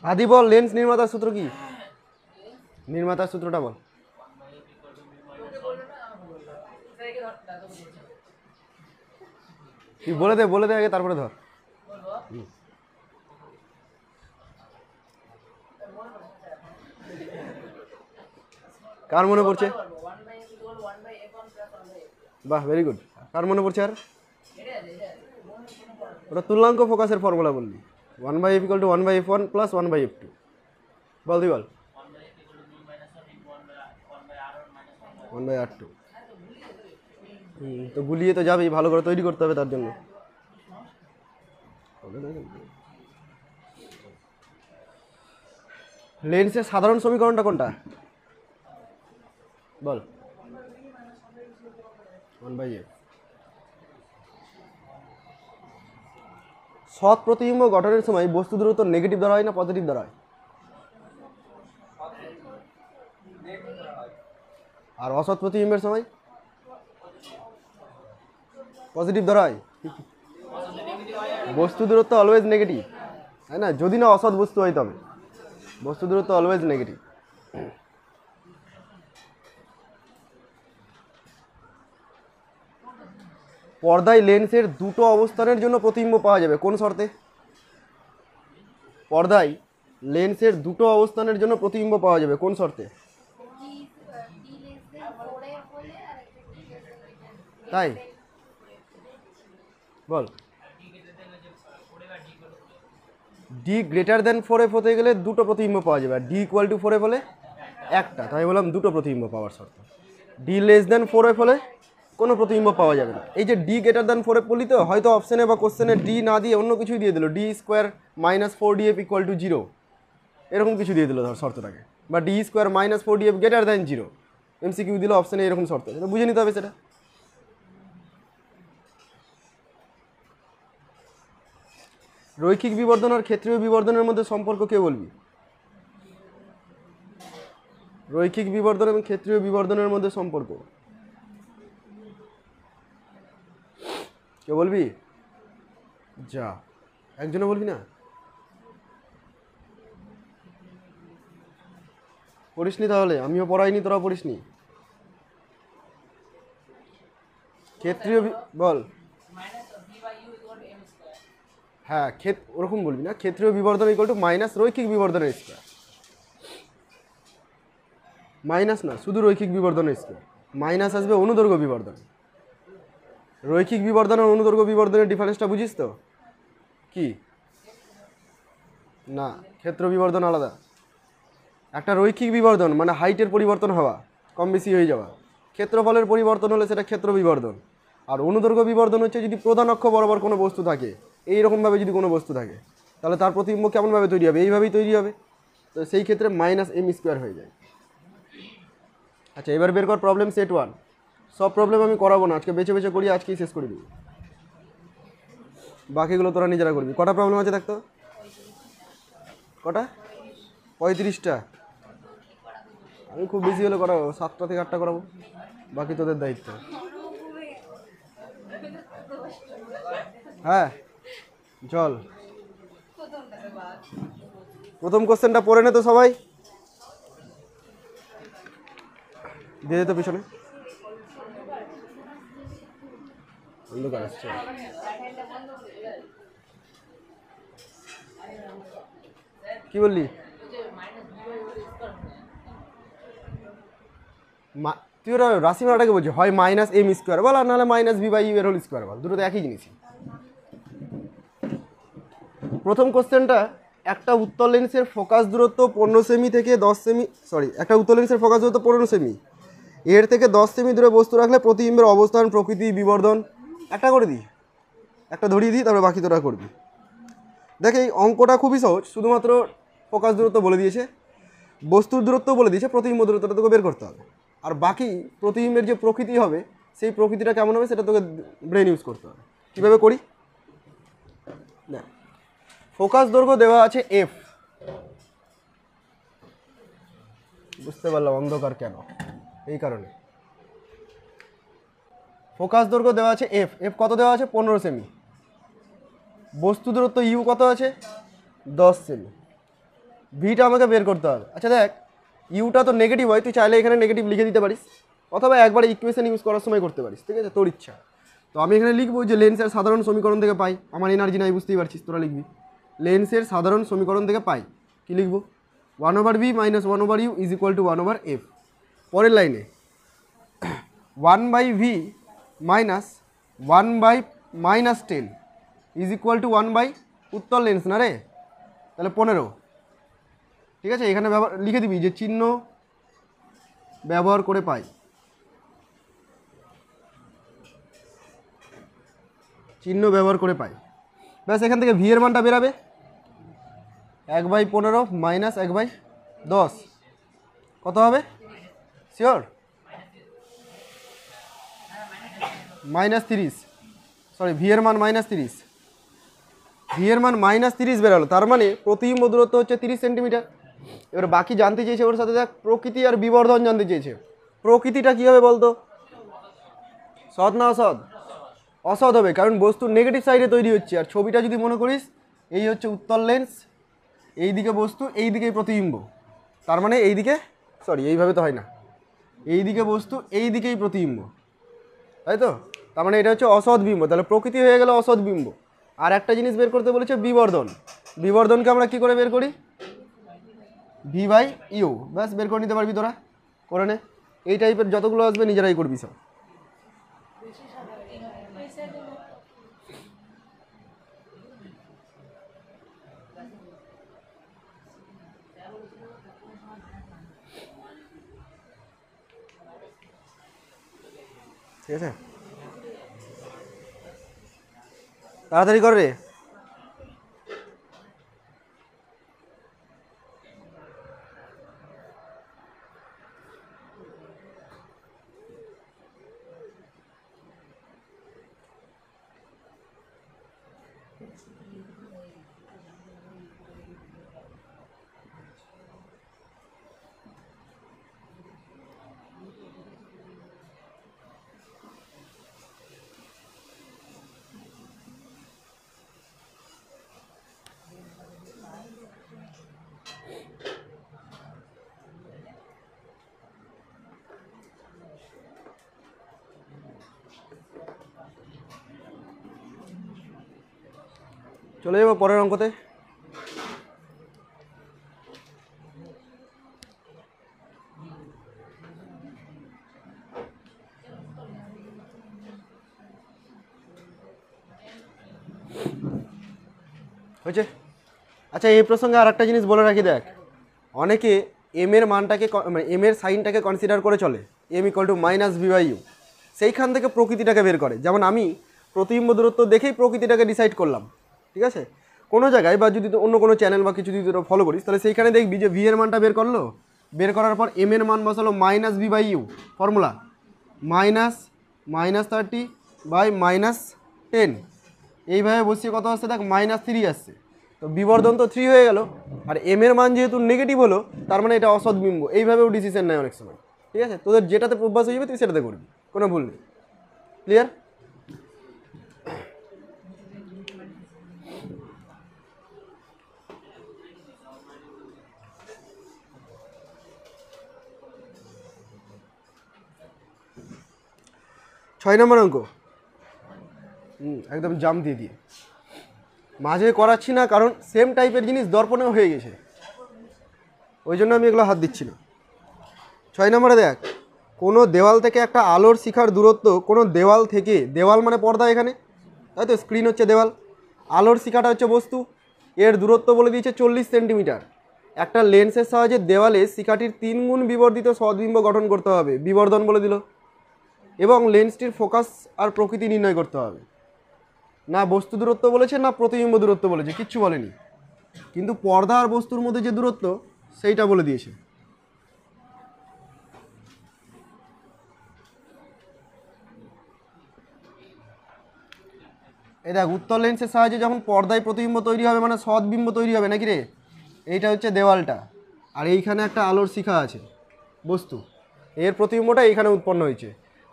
আদি বল লেন্স নির্মাতার সূত্র কি? নির্মাতার সূত্রটা বল। তুই বলে দে আগে, তারপরে ধর। কার মনে পড়ছে? বাহ, ভেরি গুড। কার মনে পড়ছে? আর ওটা তুল্যাঙ্ক ফোকাসের ফর্মুলা বললি। 1/f = 1/f1 + 1/f2। বল তুই বল। 1/r2। তো গুলিয়ে তো যাবেই, ভালো করে তৈরি করতে হবে তার জন্য। লেন্সের সাধারণ সমীকরণটা কোনটা বল? 1/f। সৎ প্রতিবিম্ব গঠনের সময় বস্তু দূরত্ব নেগেটিভ ধরা হয় না পজিটিভ ধরা হয়? আর অসৎ প্রতিবিম্বের সময় পজিটিভ ধরা হয়। বস্তু দূরত্ব অলওয়েজ নেগেটিভ, তাই না? যদি না অসৎ বস্তু হয় তবে বস্তু দূরত্ব অলওয়েজ নেগেটিভ। পর্দায় লেন্সের দুটো অবস্থানের জন্য প্রতিবিম্ব পাওয়া যাবে কোন শর্তে? পর্দায় লেন্সের দুটো অবস্থানের জন্য প্রতিবিম্ব পাওয়া যাবে কোন শর্তে? তাই বল। ডি গ্রেটার দেন 4f হতে গেলে দুটো প্রতিবিম্ব পাওয়া যাবে, আর ডি ইকুয়াল টু 4f হলে একটা। তাই বললাম দুটো প্রতিবিম্ব পাওয়ার শর্ত। ডি লেস দেন 4f হলে কোনো প্রতিবিম্ব পাওয়া যাবে না। এই যে ডি গ্রেটার দেন 4f বলি, তো হয়তো অপশনে বা কোশ্চেনে ডি না দিয়ে অন্য কিছুই দিয়ে দিল, D square minus 4df equal to 0, এরকম কিছু দিয়ে দিল ধর শর্তটাকে, বা D square minus 4df greater than 0, MCQ দিল অপশনে এরকম শর্ত, সেটা বুঝে নিতে হবে। সেটা রৈখিক বিবর্ধন আর ক্ষেত্রীয় বিবর্ধনের মধ্যে সম্পর্ক কে বলবি? রৈখিক বিবর্ধন এবং ক্ষেত্রীয় বিবর্ধনের মধ্যে সম্পর্ক কে বলবি? যা, একজনে বলবি না? পড়িসনি তাহলে? আমিও পড়াইনি, তোরাও পড়িসনি। ক্ষেত্রীয় বল। হ্যাঁ, ওরকম বলবি না, ক্ষেত্রীয় বিবর্ধন ইকুয়াল টু মাইনাস রৈখিক বিবর্ধনের স্কোয়ার। মাইনাস না, শুধু রৈখিক বিবর্ধনের স্কোয়ার। মাইনাস আসবে অনুদৈর্ঘ্য বিবর্ধন। রৈখিক বিবর্ধন আর অনুদৈর্ঘ্য বিবর্ধনের ডিফারেন্সটা বুঝিস তো? কি না, ক্ষেত্র বিবর্ধন আলাদা। একটা রৈখিক বিবর্ধন মানে হাইটের পরিবর্তন হওয়া, কম বেশি হয়ে যাওয়া। ক্ষেত্রফলের পরিবর্তন হলে সেটা ক্ষেত্র বিবর্ধন। আর অনুদৈর্ঘ্য বিবর্ধন হচ্ছে যদি প্রধান অক্ষ বরাবর কোনো বস্তু থাকে, এইরকমভাবে যদি কোনো বস্তু থাকে, তাহলে তার প্রতিবিম্ব কেমনভাবে তৈরি হবে? এইভাবেই তৈরি হবে। তো সেই ক্ষেত্রে মাইনাস এম স্কোয়ার হয়ে যায়। আচ্ছা, এবার বের কর প্রবলেম সেট 1। সব প্রবলেম আমি করাবো না, আজকে বেছে বেছে করি, আজকেই শেষ করে দিবি। বাকিগুলো তোরা নিজেরা করবি। কটা প্রবলেম আছে দেখতো? কটা? 35টা। আমি খুব বেশি হলে করাবো 7টা থেকে 8টা করাবো, বাকি তোদের দায়িত্ব। হ্যাঁ চল, প্রথম কোশ্চেনটা পড়ে নে তো সবাই, দিয়ে তো পিছনে অন্ধকার আসছে। কি বললি? তুই ওরা রাশিমালাটাকে বলছি, হয় মাইনাস এম স্কোয়ার বল, আর নাহলে মাইনাস বি বাই ইউ এর হোল স্কোয়ার বল, দুটো তো একই জিনিসই। প্রথম কোশ্চেনটা, একটা উত্তল লেন্সের ফোকাস দূরত্ব 15 সেমি থেকে 10 সেমি, একটা উত্তল লেন্সের ফোকাস দূরত্ব 15 সেমি, এর থেকে 10 সেমি দূরে বস্তু রাখলে প্রতিবিম্বের অবস্থান, প্রকৃতি, বিবর্ধন একটা করে দিই, একটা ধরিয়ে দিই, তারপরে বাকি তোরা করবি। দেখ, এই অঙ্কটা খুবই সহজ, শুধুমাত্র ফোকাস দূরত্ব বলে দিয়েছে, বস্তুর দূরত্ব বলে দিয়েছে, প্রতিবিম্ব দূরত্বটা তোকে বের করতে হবে। আর বাকি প্রতিবিম্বের যে প্রকৃতি হবে, সেই প্রকৃতিটা কেমন হবে সেটা তোকে ব্রেন ইউজ করতে হবে। কীভাবে করি না, ফোকাস দৈর্ঘ্য দেওয়া আছে এফ, বুঝতে পারলাম অন্ধকার কেন, এই কারণে। ফোকাস দৈর্ঘ্য দেওয়া আছে এফ, এফ কত দেওয়া আছে? 15 সেমি। বস্তু দূরত্ব ইউ কত আছে? 10 সেমি। ভিটা আমাকে বের করতে হবে। আচ্ছা দেখ, ইউটা তো নেগেটিভ হয়, তুই চাইলে এখানে নেগেটিভ লিখে দিতে পারিস, অথবা একবার ইকুয়েশন ইউজ করার সময় করতে পারিস, ঠিক আছে, তোর ইচ্ছা। তো আমি এখানে লিখবো যে লেন্সের সাধারণ সমীকরণ থেকে পাই, আমার এনার্জি নাই বুঝতেই পারছিস, তোরা লিখবি লেন্সের সাধারণ সমীকরণ থেকে পাই, কি লিখবো, 1/v minus 1/u is equal two 1/f। পরের লাইনে 1/v minus 1/-10 is equal two 1/, উত্তর লেন্স না রে, তাহলে 15, ঠিক আছে। এখানে লিখে দিবি যে চিহ্ন ব্যবহার করে পাই, চিহ্ন ব্যবহার করে পাই, ব্যাস। এখান থেকে ভি এর মানটা বেরাবে 1/15 মাইনাস 1/10 কত হবে শিওর, -30, সরি ভি এর মান -30, ভি এর মান -30 বেরালো, তার মানে প্রতিবিম্ব দূরত্ব হচ্ছে 30 সেন্টিমিটার। এবার বাকি জানতে চেয়েছে ওর সাথে দেখ প্রকৃতি আর বিবর্ধন জানতে চেয়েছে। প্রকৃতিটা কী হবে বলতো, সৎ না অসৎ, অসৎ হবে, কারণ বস্তু নেগেটিভ সাইডে তৈরি হচ্ছে। আর ছবিটা যদি মনে করিস, এই হচ্ছে উত্তর লেন্স, এই দিকে বস্তু, এই দিকেই প্রতিবিম্ব, তার মানে এই দিকে, সরি এইভাবে তো হয় না, এই দিকে বস্তু, এই দিকেই প্রতিবিম্ব, তাই তো, তার মানে এটা হচ্ছে অসৎ বিম্ব, তাহলে প্রকৃতি হয়ে গেল অসৎ বিম্ব। আর একটা জিনিস বের করতে বলেছে বিবর্ধন, বিবর্ধনকে আমরা কি করে বের করি, v/u, ব্যাস বের করে নিতে পারবি তোরা, করে নে। এই টাইপের যতগুলো আসবে নিজেরাই করবি সব। ঠিক আছে, তাড়াতাড়ি কর রে। চলে যাবো পরের অঙ্কতে। হয়েছে। আচ্ছা এই প্রসঙ্গে আর একটা জিনিস বলে রাখি, দেখ অনেকে এম এর মানটাকে মানে এম এর সাইনটাকে কনসিডার করে চলে, m = -v/u, সেইখান থেকে প্রকৃতিটাকে বের করে। যেমন আমি প্রতিবিম্ব দূরত্ব দেখেই প্রকৃতিটাকে ডিসাইড করলাম, ঠিক আছে। কোনো জায়গায় বা যদি অন্য কোনো চ্যানেল বা কিছু যদি তোরা ফলো করিস, তাহলে সেইখানে দেখবি যে ভি এর মানটা বের করলো, বের করার পর এম এর মান বসালো -v/u, ফর্মুলা -30/-10, এইভাবে বসিয়ে কত আসছে দেখ, -3 আসছে। তো বিবর্ধন তো 3 হয়ে গেল, আর এম এর মান যেহেতু নেগেটিভ হলো, তার মানে এটা অসৎ বিম্ব। এইভাবেও ডিসিশন নেয় অনেক সময়, ঠিক আছে। তোদের যেটাতে অভ্যাস হয়ে যাবে তুই সেটাতে করবি, কোনো ভুল নেই। ক্লিয়ার? ছয় নম্বর অঙ্ক, একদম জাম দিয়ে দিয়ে মাঝে করাচ্ছি না, কারণ সেম টাইপের জিনিস দর্পণেও হয়ে গেছে, ওই জন্য আমি এগুলো হাত দিচ্ছি না। 6 নম্বরে দেখ, কোনো দেওয়াল থেকে একটা আলোর শিখার দূরত্ব, কোনো দেওয়াল থেকে, দেওয়াল মানে পর্দা এখানে, তাই তো, স্ক্রিন হচ্ছে দেওয়াল, আলোর শিখাটা হচ্ছে বস্তু, এর দূরত্ব বলে দিয়েছে 40 সেন্টিমিটার। একটা লেন্সের সাহায্যে দেওয়ালে শিখাটির 3 গুণ বিবর্ধিত সদ্বিম্ব গঠন করতে হবে, বিবর্ধন বলে দিল, এবং লেন্সটির ফোকাস আর প্রকৃতি নির্ণয় করতে হবে। না বস্তু দূরত্ব বলেছে, না প্রতিবিম্ব দূরত্ব বলেছে, কিচ্ছু বলেনি, কিন্তু পর্দা আর বস্তুর মধ্যে যে দূরত্ব সেইটা বলে দিয়েছে। এই দেখ, উত্তর লেন্সের সাহায্যে যখন পর্দায় প্রতিবিম্ব তৈরি হবে, মানে সদ্বিম্ব তৈরি হবে নাকি রে, এইটা হচ্ছে দেওয়ালটা, আর এইখানে একটা আলোর শিখা আছে বস্তু, এর প্রতিবিম্বটা এইখানে উৎপন্ন হয়েছে।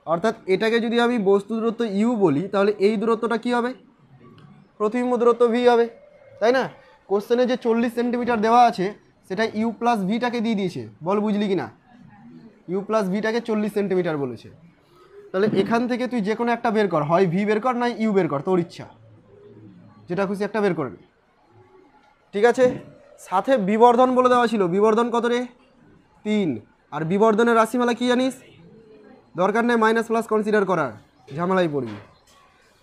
অর্থাৎ এটাকে যদি আমি বস্তু দূরত্ব ইউ বলি, তাহলে এই দূরত্বটা কি হবে, প্রতিবিম্ব দূরত্ব ভি হবে, তাই না। কোশ্চেনে যে 40 সেন্টিমিটার দেওয়া আছে, সেটা ইউ প্লাস ভিটাকে দিয়ে দিয়েছে, বল বুঝলি কি না? ইউ প্লাস ভিটাকে 40 সেন্টিমিটার বলেছে। তাহলে এখান থেকে তুই যে কোনো একটা বের কর, হয় ভি বের কর না ইউ বের কর, তোর ইচ্ছা, যেটা খুশি একটা বের করে নে। ঠিক আছে, সাথে বিবর্ধন বলে দেওয়া ছিল, বিবর্ধন কত রে? 3। আর বিবর্ধনের রাশিমালা কি জানিস? দরকার নেই মাইনাস প্লাস কনসিডার করার, ঝামেলাই পড়বি।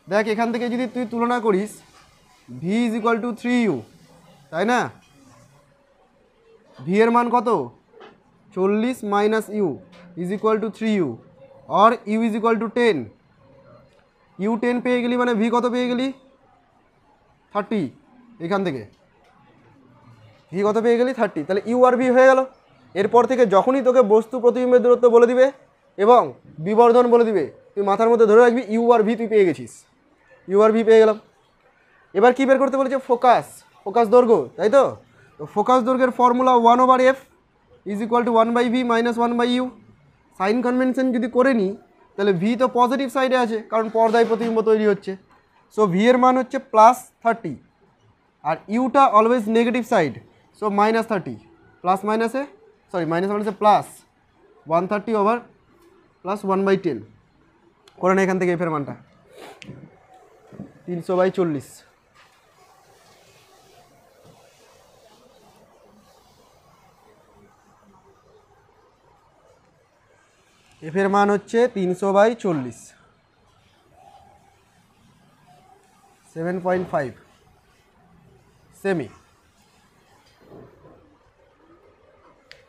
দেখ এখান থেকে যদি তুই তুলনা করিস, V is equal to 3u, তাই না? ভি এর মান কত? 40 minus U is equal to 3u, or U is equal to 10। U 10 পেয়ে গেলি মানে ভি কত পেয়ে গেলি? 30। এখান থেকে ভি কত পেয়ে গেলি? 30। তাহলে ইউ আর ভি হয়ে গেল। এরপর থেকে যখনই তোকে বস্তু প্রতিবিম্বের দূরত্ব বলে দিবে এবং বিবর্ধন বলে দিবে, তুই মাথার মধ্যে ধরে রাখবি ইউ আর ভি তুই পেয়ে গেছিস, ইউ আর ভি পেয়ে গেলাম। এবার কী বের করতে বলেছে? ফোকাস, ফোকাস দৈর্ঘ্য, তাই তো? তো ফোকাস দৈর্ঘ্যের formula 1/f is equal to 1/v minus 1/u। Sign convention যদি করে নিই তাহলে ভি তো পজিটিভ সাইডে আছে, কারণ পর্দায় প্রতিবিম্ব তৈরি হচ্ছে। সো ভি এর মান হচ্ছে +30, আর ইউটা always negative side, so -30। Plus মাইনাসে মাইনাস মাইনাসে প্লাস 130 ওভার প্লাস 1/10 করে না এখান থেকে এফের মানটা 300/40। এফের মান হচ্ছে 300/40, 7.5 সেমি।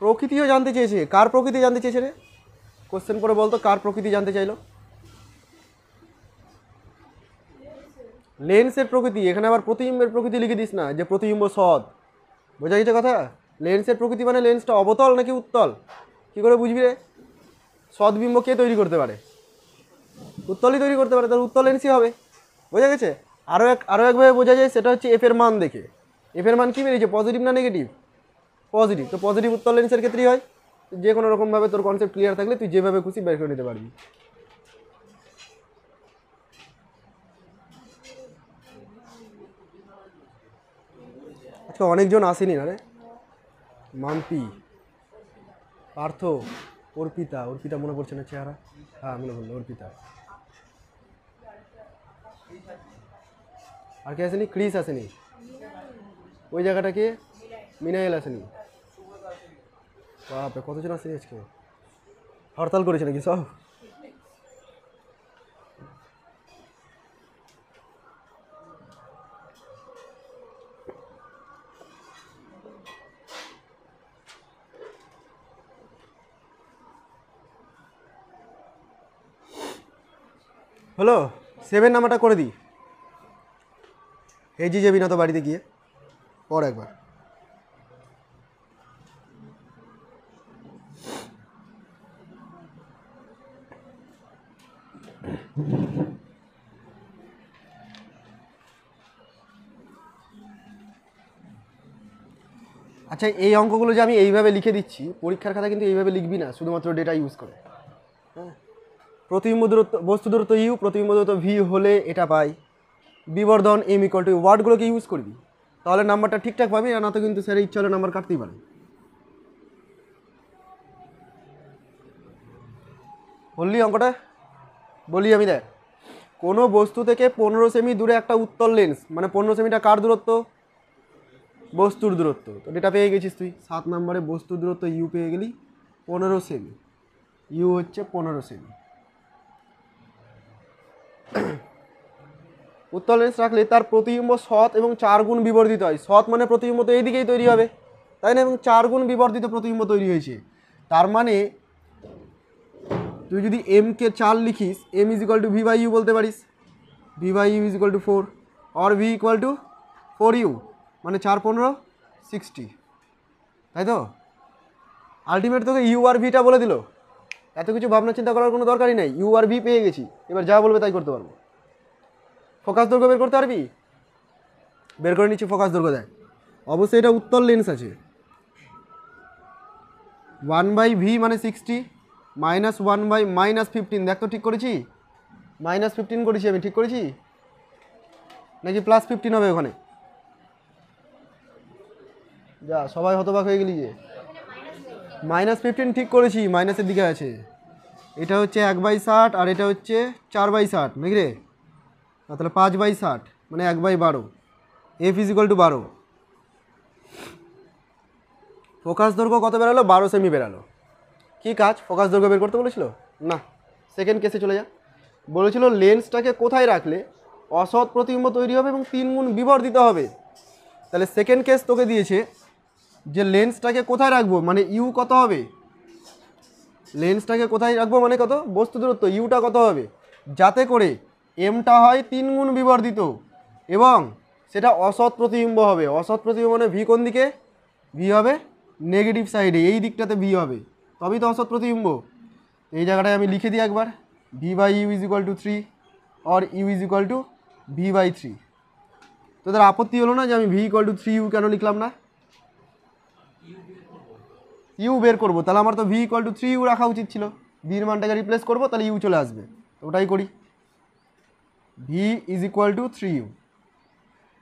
প্রকৃতিও জানতে চেয়েছে। কার প্রকৃতি জানতে চেয়েছে রে? কোশ্চেন করে বলতো কার প্রকৃতি জানতে চাইলো? লেন্সের প্রকৃতি। এখানে আবার প্রতিবিম্বের প্রকৃতি লিখে দিস না যে প্রতিবিম্ব সৎ, বোঝা গেছে কথা? লেন্সের প্রকৃতি মানে লেন্সটা অবতল নাকি উত্তল, কী করে বুঝবি রে? সৎবিম্ব কে তৈরি করতে পারে? উত্তলই তৈরি করতে পারে, তাহলে উত্তল লেন্সই হবে, বোঝা গেছে? আরও একভাবে বোঝা যায়, সেটা হচ্ছে এফের মান দেখে। এফের মান কী বেরিয়েছে, পজিটিভ না নেগেটিভ? পজিটিভ। তো পজিটিভ উত্তল লেন্সের ক্ষেত্রেই হয়। যে কোনো রকমভাবে তোর কনসেপ্ট ক্লিয়ার থাকলে তুই যেভাবে খুশি বের করে নিতে পারবি। আচ্ছা, অনেকজন আসেনি না রে? মাম্পি, পার্থ, অর্পিতা, অর্পিতা মনে পড়ছে না চেহারা? হ্যাঁ মনে পড়লো, অর্পিতা। আর কে আসেনি? ক্রিস আসেনি। ওই জায়গাটাকে মিনাইল আসেনি। বাপরে কতজন আসেনি আজকে? হরতাল করেছে নাকি সব? হলো 7 নাম্বারটা করে দিই। হেজি যাবি না তো বাড়িতে গিয়ে পর একবার। আচ্ছা, এই অঙ্কগুলো যে আমি এইভাবে লিখে দিচ্ছি, পরীক্ষার খাতা কিন্তু এইভাবে লিখবি না শুধুমাত্র ডেটা ইউজ করে। হ্যাঁ, প্রতিবিম্ব দূরত্ব, বস্তু দূরত্ব ইউ, প্রতিবিম্ব দূরত্ব ভি হলে এটা পাই, বিবর্ধন এম ইকুয়াল টু, ওয়ার্ডগুলোকে ইউজ করবি, তাহলে নাম্বারটা ঠিকঠাক পাবি। আর না তো কিন্তু স্যারের ইচ্ছা হলে নাম্বার কাটতেই পারে। বললি অঙ্কটা? বলি আমি, দেখ কোনো বস্তু থেকে 15 সেমি দূরে একটা উত্তল লেন্স, মানে 15 সেমিটা কার দূরত্ব? বস্তুর দূরত্ব। তো এটা পেয়ে গেছিস তুই 7 নম্বরে, বস্তুর দূরত্ব ইউ পেয়ে গেলি 15 সেমি। ইউ হচ্ছে 15 সেমি। উত্তল লেন্স রাখলে তার প্রতিবিম্ব সৎ এবং 4 গুণ বিবর্ধিত হয়। সৎ মানে প্রতিবিম্ব তো এইদিকেই তৈরি হবে, তাই না? এবং 4 গুণ বিবর্ধিত প্রতিবিম্ব তৈরি হয়েছে। তার মানে তুই যদি এম কে 4 লিখিস, M is equal to V by U বলতে পারিস, V by U is equal to 4, or V equal to 4u, মানে 4 15 60, তাই তো? আলটিমেট তোকে ইউ আর ভিটা বলে দিল, এত কিছু ভাবনা চিন্তা করার কোনো দরকারই নেই। ইউ আর ভি পেয়ে গেছি, এবার যা বলবে তাই করতে পারবো। ফোকাস দৈর্ঘ্য বের করতে পারবি? বের করে নিচ্ছি ফোকাস দৈর্ঘ্য। দেখ অবশ্যই এটা উত্তল লেন্স আছে, 1/v মানে 60 মাইনাস 1/, -15। দেখ তো ঠিক করেছি? -15 করেছি আমি, ঠিক করেছি নাকি +15 হবে ওখানে? যা সবাই হতবাক হয়ে গেলি যে। -15 ঠিক করেছি, মাইনাসের দিকে আছে। এটা হচ্ছে 1/60 আর এটা হচ্ছে 4/60 নাকি রে? তাহলে 5/60 মানে 1/12। F = 12। ফোকাস দৈর্ঘ্য কত বেরালো? 12 সেমি বেরালো। কি কাজ? ফোকাস দৈর্ঘ্য বের করতে বলেছিল না? সেকেন্ড কেসে চলে যা। বলেছিল লেন্সটাকে কোথায় রাখলে অসৎ প্রতিবিম্ব তৈরি হবে এবং 3 গুণ বিবর্ধিত হবে। তাহলে সেকেন্ড কেস তোকে দিয়েছে যে লেন্সটাকে কোথায় রাখবো, মানে ইউ কত হবে? লেন্সটাকে কোথায় রাখবো মানে কত? বস্তু দূরত্ব ইউটা কত হবে, যাতে করে এমটা হয় 3 গুণ বিবর্ধিত এবং সেটা অসৎ প্রতিবিম্ব হবে। অসৎ প্রতিবিম্ব মানে ভি কোন দিকে? ভি হবে নেগেটিভ সাইডে, এই দিকটাতে ভি হবে, তবেই তো অসৎ প্রতিবিম্ব। এই জায়গাটায় আমি লিখে দিই একবার, v/u = 3 or u = v/3। তোদের আপত্তি হলো না যে আমি v = 3u কেন লিখলাম না? ইউ বের করবো, তাহলে আমার তো v = 3u রাখা উচিত ছিল। ভির মানটাকে রিপ্লেস করবো, তাহলে ইউ চলে আসবে। তো ওটাই করি, v = 3u।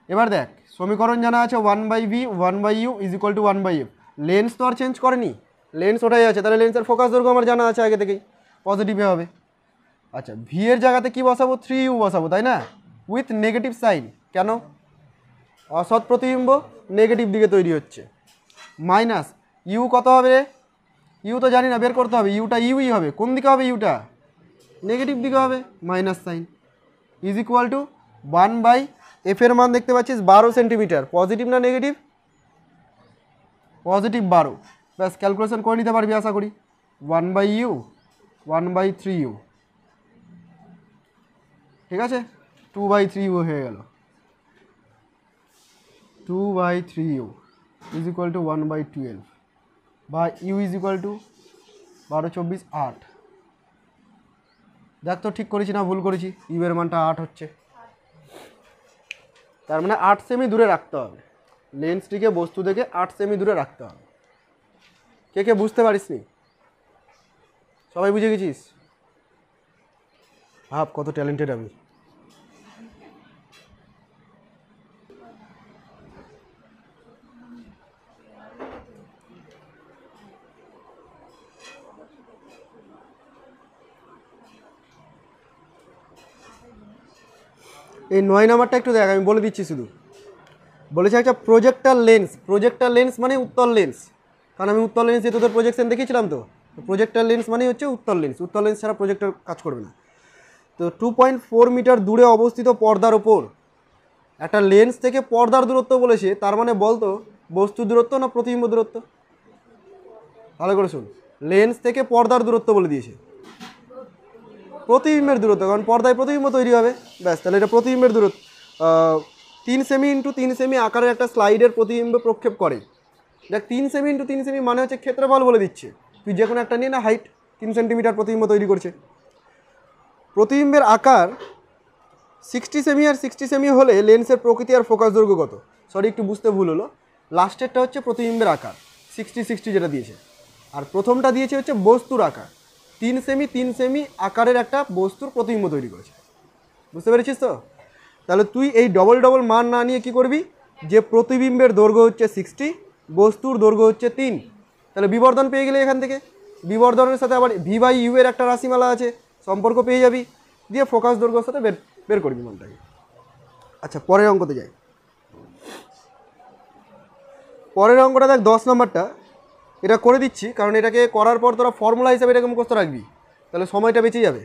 এবার দেখ, সমীকরণ জানা আছে 1/v 1/u = 1/f। লেন্স তো আর চেঞ্জ করেনি, লেন্স ওটাই আছে, তাহলে লেন্সের ফোকাস দৈর্ঘ্য আমার জানা আছে আগে থেকেই, পজিটিভে হবে। আচ্ছা, ভি এর জায়গাতে কি বসাবো? 3u বসাবো, তাই না? With negative sign. কেন? অসৎ প্রতিবিম্ব নেগেটিভ দিকে তৈরি হচ্ছে। মাইনাস ইউ কত হবে? ইউ তো জানি না, বের করতে হবে। ইউটা ইউই হবে, কোন দিকে হবে? ইউটা নেগেটিভ দিকে হবে, মাইনাস সাইন = 1/f এর মান দেখতে পাচ্ছিস 12 সেন্টিমিটার। পজিটিভ না নেগেটিভ? পজিটিভ 12। ব্যাস, ক্যালকুলেশন করে নিতে পারবি আশা করি। 1/u 1/3u, ঠিক আছে? 2/3u হয়ে গেল। 2/3u = 1/12 বা u = 12 24 8। দেখ তো ঠিক করেছি না ভুল করেছি? ইউ এর মানটা 8 হচ্ছে, তার মানে 8 সেমি দূরে রাখতে হবে লেন্সটিকে, বস্তু থেকে 8 সেমি দূরে রাখতে হবে। কে কে বুঝতে পারিস নি? সবাই বুঝে গেছিস? ভাব কত ট্যালেন্টেড আমি। এই 9 নাম্বারটা একটু দেখ, আমি বলে দিচ্ছি শুধু। বলেছে একটা প্রজেক্টার লেন্স। প্রজেক্টার লেন্স মানে উত্তল লেন্স, কারণ আমি উত্তল লেন্স দিয়ে তোদের প্রজেকশন দেখিয়েছিলাম। তো প্রজেক্টার লেন্স মানে হচ্ছে উত্তল লেন্স। উত্তল লেন্স ছাড়া প্রজেক্টর কাজ করবে না। তো 2.4 মিটার দূরে অবস্থিত পর্দার ওপর একটা লেন্স থেকে পর্দার দূরত্ব বলেছে, তার মানে বলতো বস্তুর দূরত্ব না প্রতিবিম্ব দূরত্ব? ভালো করে শুন, লেন্স থেকে পর্দার দূরত্ব বলে দিয়েছে, প্রতিবিম্বের দূরত্ব, কারণ পর্দায় প্রতিবিম্ব তৈরি হবে। ব্যাস, তাহলে এটা প্রতিবিম্বের দূরত্ব। 3 সেমি × 3 সেমি আকারের একটা স্লাইডের প্রতিবিম্ব প্রক্ষেপ করে। দেখ, 3 সেমি × 3 সেমি মানে হচ্ছে ক্ষেত্রফল বলে দিচ্ছে। তুই যে কোনো একটা নিয়ে না, হাইট 3 সেন্টিমিটার প্রতিবিম্ব তৈরি করছে। প্রতিবিম্বের আকার 60 সেমি আর 60 সেমি হলে লেন্সের প্রকৃতি আর ফোকাস দৈর্ঘ্য কত? সরি, একটু বুঝতে ভুল হলো। লাস্টেরটা হচ্ছে প্রতিবিম্বের আকার 60 যেটা দিয়েছে, আর প্রথমটা দিয়েছে হচ্ছে বস্তুর আকার। 3 সেমি 3 সেমি আকারের একটা বস্তুর প্রতিবিম্ব তৈরি করেছে। বুঝতে পেরেছিস তো? তাহলে তুই এই ডবল ডবল মান না নিয়ে কি করবি, যে প্রতিবিম্বের দৈর্ঘ্য হচ্ছে 60, বস্তুর দৈর্ঘ্য হচ্ছে 3, তাহলে বিবর্ধন পেয়ে গেলে এখান থেকে বিবর্ধনের সাথে আবার v/u এর একটা রাশিমালা আছে, সম্পর্ক পেয়ে যাবি, দিয়ে ফোকাস দৈর্ঘ্যের সাথে বের করবি মানটাকে। আচ্ছা, পরের অঙ্কতে যাই। পরের অঙ্কটা দেখ, 10 নম্বরটা। এটা করে দিচ্ছি কারণ এটাকে করার পর তোরা ফর্মুলা হিসাবে এটাকে মুখস্থ রাখবি, তাহলে সময়টা বেঁচে যাবে।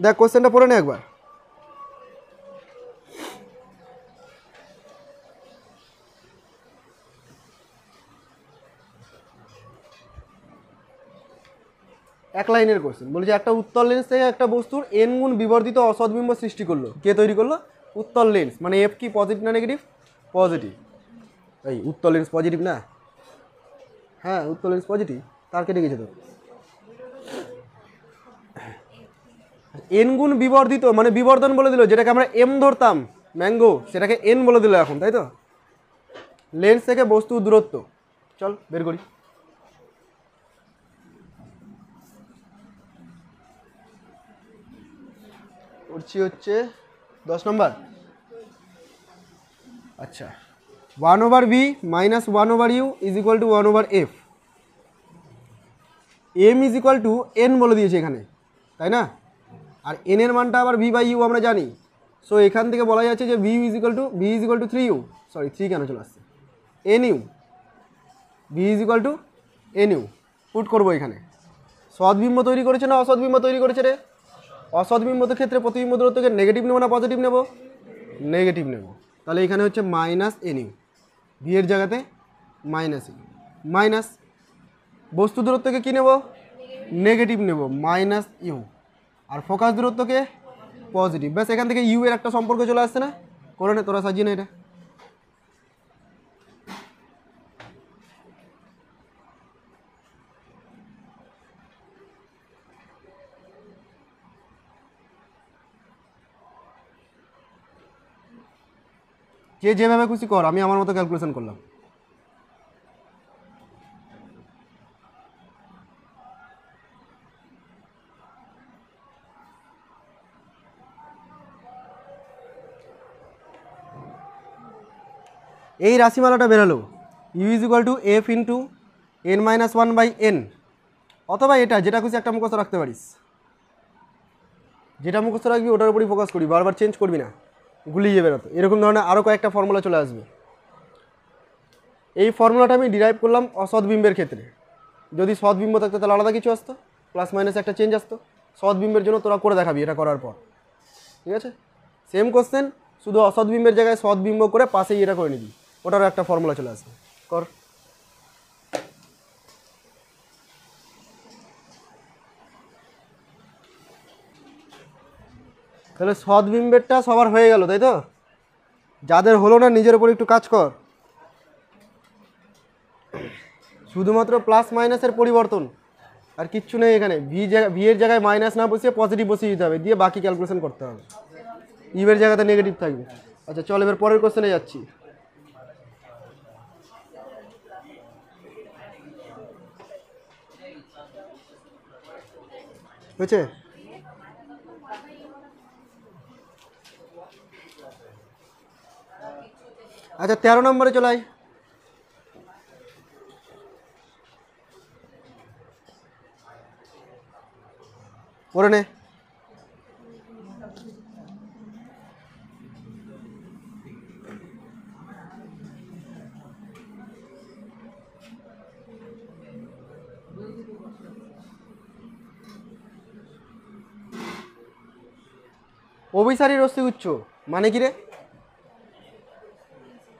দেখ, কোশ্চেনটা পড়ে নে একবার। এক লাইনের কোশ্চেন। বলেছে একটা উত্তল লেন্স থেকে একটা বস্তুর n গুণ বিবর্ধিত অসৎবিম্ব সৃষ্টি করলো। কে তৈরি করলো? উত্তল লেন্স। মানে এফ কি পজিটিভ না নেগেটিভ? পজিটিভ। এই উত্তল লেন্স পজিটিভ না? হ্যাঁ, উত্তল লেন্স পজিটিভ। তার কেটে গেছে তো। n গুণ বিবর্ধিত মানে বিবর্ধন বলে দিল, যেটাকে আমরা m ধরতাম ম্যাঙ্গো, সেটাকে n বলে দিল এখন, তাই তো? লেন্স থেকে বস্তুর দূরত্ব, চল বের করি। করছি হচ্ছে 10 নম্বর। আচ্ছা, 1/v minus 1/u is equal two 1/f। m is equal two n বলে দিয়েছে এখানে, তাই না? আর n এর মানটা আবার v/u আমরা জানি। সো এখান থেকে বলা যাচ্ছে যে v is equal to 3u, sorry 3 কেন চলে আসছে, nu, v is equal two nu put করবো এখানে। সদ্বিম্ব তৈরি করেছে না অসদ্বিম্ব তৈরি করেছে রে? অসদ্বিম্বতের ক্ষেত্রে প্রতিবিম্ব দূরত্বকে নেগেটিভ নেবো না পজিটিভ নেব? নেগেটিভ নেব। তাহলে এখানে হচ্ছে মাইনাস nu, ভি এর জায়গাতে মাইনাস ইউ, মাইনাস বস্তু দূরত্বকে কী নেব? নেগেটিভ নেব, মাইনাস ইউ, আর ফোকাস দূরত্বকে পজিটিভ। ব্যাস এখান থেকে ইউ এর একটা সম্পর্ক চলে আসছে না? করে নে তোরা, সাজিয়ে না এটা। যে যেভাবে খুশি কর, আমি আমার মতো ক্যালকুলেশন করলাম। এই রাশিমালাটা বেরালো U is equal to F into n-1/n, অথবা এটা যেটা খুশি একটা মুখস্থ রাখতে পারিস, যেটা মুখস্থ রাখবি ওটার উপরই ফোকাস করবি, বারবার চেঞ্জ করবি না, গুলিয়ে বেরোতো। এরকম ধরনের আরও কয়েকটা ফর্মুলা চলে আসবে। এই ফর্মুলাটা আমি ডিরাইভ করলাম অসৎবিম্বের ক্ষেত্রে। যদি সৎবিম্ব থাকতো তাহলে আলাদা কিছু আসতো, প্লাস মাইনাস একটা চেঞ্জ আসতো। সৎবিম্বের জন্য তোরা করে দেখাবি এটা করার পর, ঠিক আছে? সেম কোশ্চেন, শুধু অসৎবিম্বের জায়গায় সৎবিম্ব করে পাশেই এটা করে নিবি, ওটারও একটা ফর্মুলা চলে আসবে। কর। তাহলে সৎবিম্বেরটা সবার হয়ে গেল, তাই তো? যাদের হলো না নিজের উপর একটু কাজ কর। শুধুমাত্র প্লাস মাইনাসের পরিবর্তন, আর কিচ্ছু নেই এখানে। ভি এর জায়গায় মাইনাস না বসিয়ে পজিটিভ বসিয়ে দিতে হবে, দিয়ে বাকি ক্যালকুলেশন করতে হবে। ইউ এর জায়গাতে নেগেটিভ থাকবে। আচ্ছা চল এবার পরের কোশ্চেনে যাচ্ছি। হয়েছে? আচ্ছা 13 নম্বরে চলে আয়। পড়ে নে। অভিসারী রশ্মিগুচ্ছ মানে কি রে?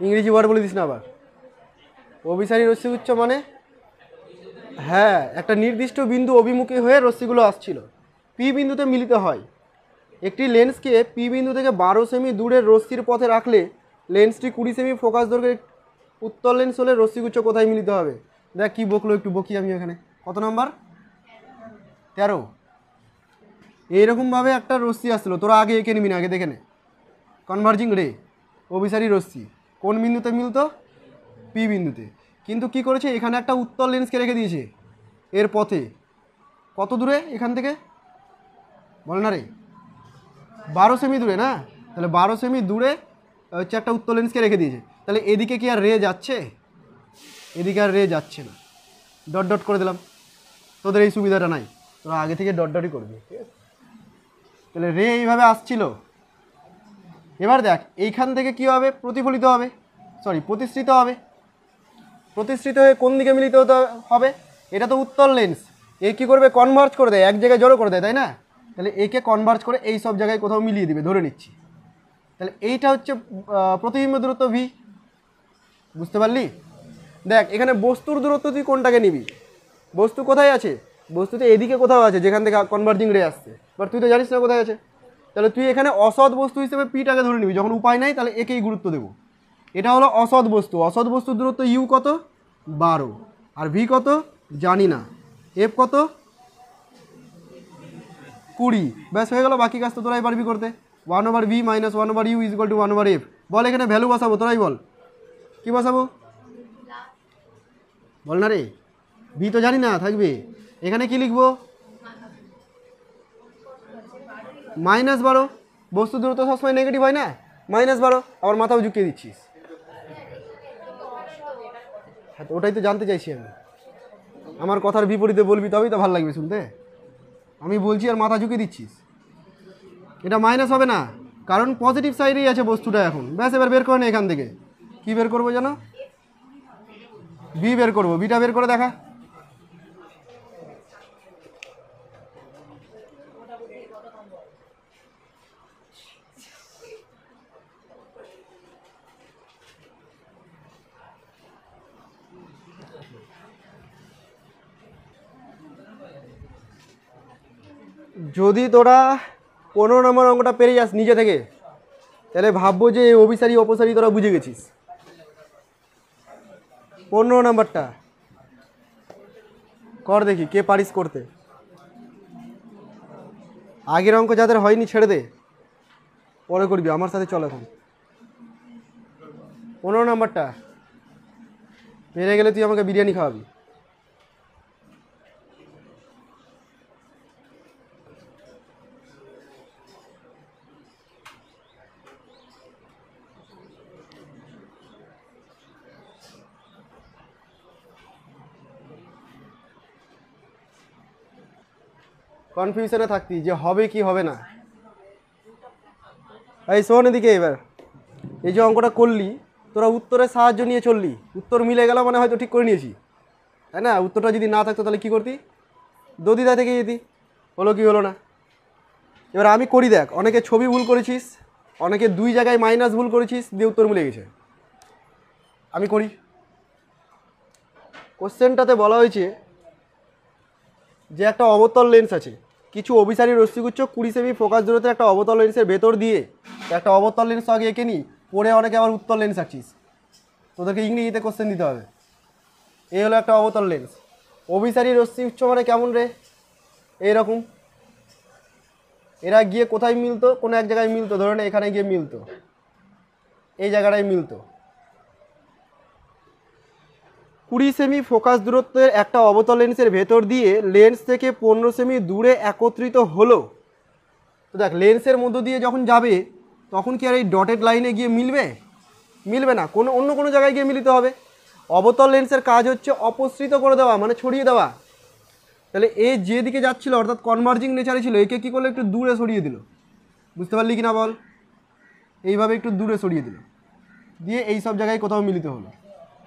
ইংরেজি ওয়ার্ড বলে দিস না আবার। অভিসারী রশ্মিগুচ্ছ মানে, হ্যাঁ, একটা নির্দিষ্ট বিন্দু অভিমুখী হয়ে রশ্মিগুলো আসছিল, পি বিন্দুতে মিলিত হয়। একটি লেন্সকে পি বিন্দু থেকে 12 সেমি দূরের রশ্মির পথে রাখলে লেন্সটি 20 সেমি ফোকাস দৈর্ঘ্যের উত্তল লেন্স হলে রশ্মিগুচ্ছ কোথায় মিলিত হবে? দেখ কি বকলো, একটু বকি আমি এখানে। কত নম্বর? 13। এইরকমভাবে একটা রশ্মি আসছিল, তোরা আগে এঁকে নিবি না, আগে দেখে নে। কনভার্জিং রে, অভিসারী রশ্মি কোন বিন্দুতে মিলতো? পি বিন্দুতে। কিন্তু কি করেছে, এখানে একটা উত্তল লেন্সকে রেখে দিয়েছে এর পথে। কত দূরে এখান থেকে বল না রে? 12 সেমি দূরে না? তাহলে 12 সেমি দূরে হচ্ছে একটা উত্তল লেন্সকে রেখে দিয়েছে। তাহলে এদিকে কি আর রে যাচ্ছে? এদিকে আর রে যাচ্ছে না, ডট ডট করে দিলাম। তোদের এই সুবিধাটা নাই, তোরা আগে থেকে ডট ডটই করবি, ঠিক আছে? তাহলে রে এইভাবে আসছিল। এবার দেখ এইখান থেকে কি হবে? প্রতিফলিত হবে, সরি প্রতিসৃত হবে। প্রতিসৃত হয়ে কোন দিকে মিলিত হতে হবে? এটা তো উত্তল লেন্স, এ কী করবে? কনভার্জ করে দেয়, এক জায়গায় জড়ো করে দেয়, তাই না? তাহলে একে কনভার্জ করে এই সব জায়গায় কোথাও মিলিয়ে দিবে, ধরে নিচ্ছি। তাহলে এইটা হচ্ছে প্রতিবিম্ব দূরত্ব ভি। বুঝতে পারলি? দেখ এখানে বস্তুর দূরত্ব তুই কোনটাকে নিবি? বস্তু কোথায় আছে? বস্তুতে এদিকে কোথাও আছে যেখান থেকে কনভার্জিং রে আসছে, বাট তুই তো জানিস না কোথায় আছে। তাহলে তুই এখানে অসৎ বস্তু হিসেবে পিটাকে ধরে নিবি, যখন উপায় নাই তাহলে একেই গুরুত্ব দেবো। এটা হলো অসৎ বস্তু। অসৎ বস্তুর দূরত্ব ইউ কত? 12, আর ভি কত জানি না, এফ কত 20। ব্যাস হয়ে গেল, বাকি কাজ তো তোরাই পারবি করতে। 1/v minus 1/u is equal two 1/f। বল এখানে ভ্যালু বসাবো, তোরাই বল কি বসাবো, বল না রে। ভি তো জানি না, থাকবে এখানে কি লিখবো? -12। বস্তু দূরত্ব সবসময় নেগেটিভ হয় না? -12, আবার মাথাও ঝুঁকিয়ে দিচ্ছিস। হ্যাঁ, তো ওটাই তো জানতে চাইছি আমি। আমার কথার বিপরীতে বলবি তবেই তো ভালো লাগবে শুনতে। আমি বলছি আর মাথা ঝুঁকে দিচ্ছিস। এটা মাইনাস হবে না, কারণ পজিটিভ সাইডেই আছে বস্তুটা এখন। ব্যাস, এবার বের করে নে এখান থেকে। কি বের করবো জানো? বি বের করবো। বিটা বের করে দেখা। যদি তোরা 15 নম্বর অঙ্কটা পেরে যাস নিজে থেকে, তাহলে ভাববো যে অভিসারী অপসারী তোরা বুঝে গেছিস। 15 নম্বরটা কর দেখি কে পারিস করতে। আগের অঙ্ক যাদের হয়নি ছেড়ে দে, পরে করবি, আমার সাথে চল এখন। 15 নম্বরটা পেরে গেলে তুই আমাকে বিরিয়ানি খাওয়াবি। কনফিউশনে থাকতি যে হবে কি হবে না। এই শোন এদিকে, এবার এই যে অঙ্কটা করলি, তোরা উত্তরের সাহায্য নিয়ে চললি, উত্তর মিলে গেল মানে হয়তো ঠিক করে নিয়েছি, তাই না? উত্তরটা যদি না থাকতো তাহলে কী করতি? দদিদা থেকে যেতি। হলো কি হলো না? এবার আমি করি দেখ, অনেকে ছবি ভুল করেছিস, অনেকে 2 জায়গায় মাইনাস ভুল করেছিস, দিয়ে উত্তর মিলে গেছে। আমি করি। কোশ্চেনটাতে বলা হয়েছে যে একটা অবতল লেন্স আছে, কিছু অভিসারী রশ্মিগুচ্ছ 20 সেমি ফোকাস দূরত্বে একটা অবতল লেন্সের ভেতর দিয়ে, একটা অবতল লেন্স আগে এঁকে নি, পরে অনেকে আবার উত্তল লেন্স আঁকছিস। তোদেরকে ইংরেজিতে কোশ্চেন দিতে হবে। এই হলো একটা অবতল লেন্স। অভিসারী রশ্মি উচ্চ মানে কেমন রে? এইরকম। এরা গিয়ে কোথায় মিলতো? কোনো এক জায়গায় মিলতো, ধরেন এখানে গিয়ে মিলতো, এই জায়গাটায় মিলতো। 20 সেমি ফোকাস দূরত্বের একটা অবতল লেন্সের ভেতর দিয়ে লেন্স থেকে 15 সেমি দূরে একত্রিত হলো। তো দেখ, লেন্সের মধ্য দিয়ে যখন যাবে তখন কি আর এই ডটেড লাইনে গিয়ে মিলবে? মিলবে না, অন্য কোনো জায়গায় গিয়ে মিলিত হবে। অবতল লেন্সের কাজ হচ্ছে অপসৃত করে দেওয়া, মানে ছড়িয়ে দেওয়া। তাহলে এ যেদিকে যাচ্ছিল, অর্থাৎ কনভার্জিং নেচারে ছিল, একে কী করলো? একটু দূরে সরিয়ে দিল। বুঝতে পারলি কি না বল? এইভাবে একটু দূরে সরিয়ে দিল, দিয়ে এই সব জায়গায় কোথাও মিলিত হলো।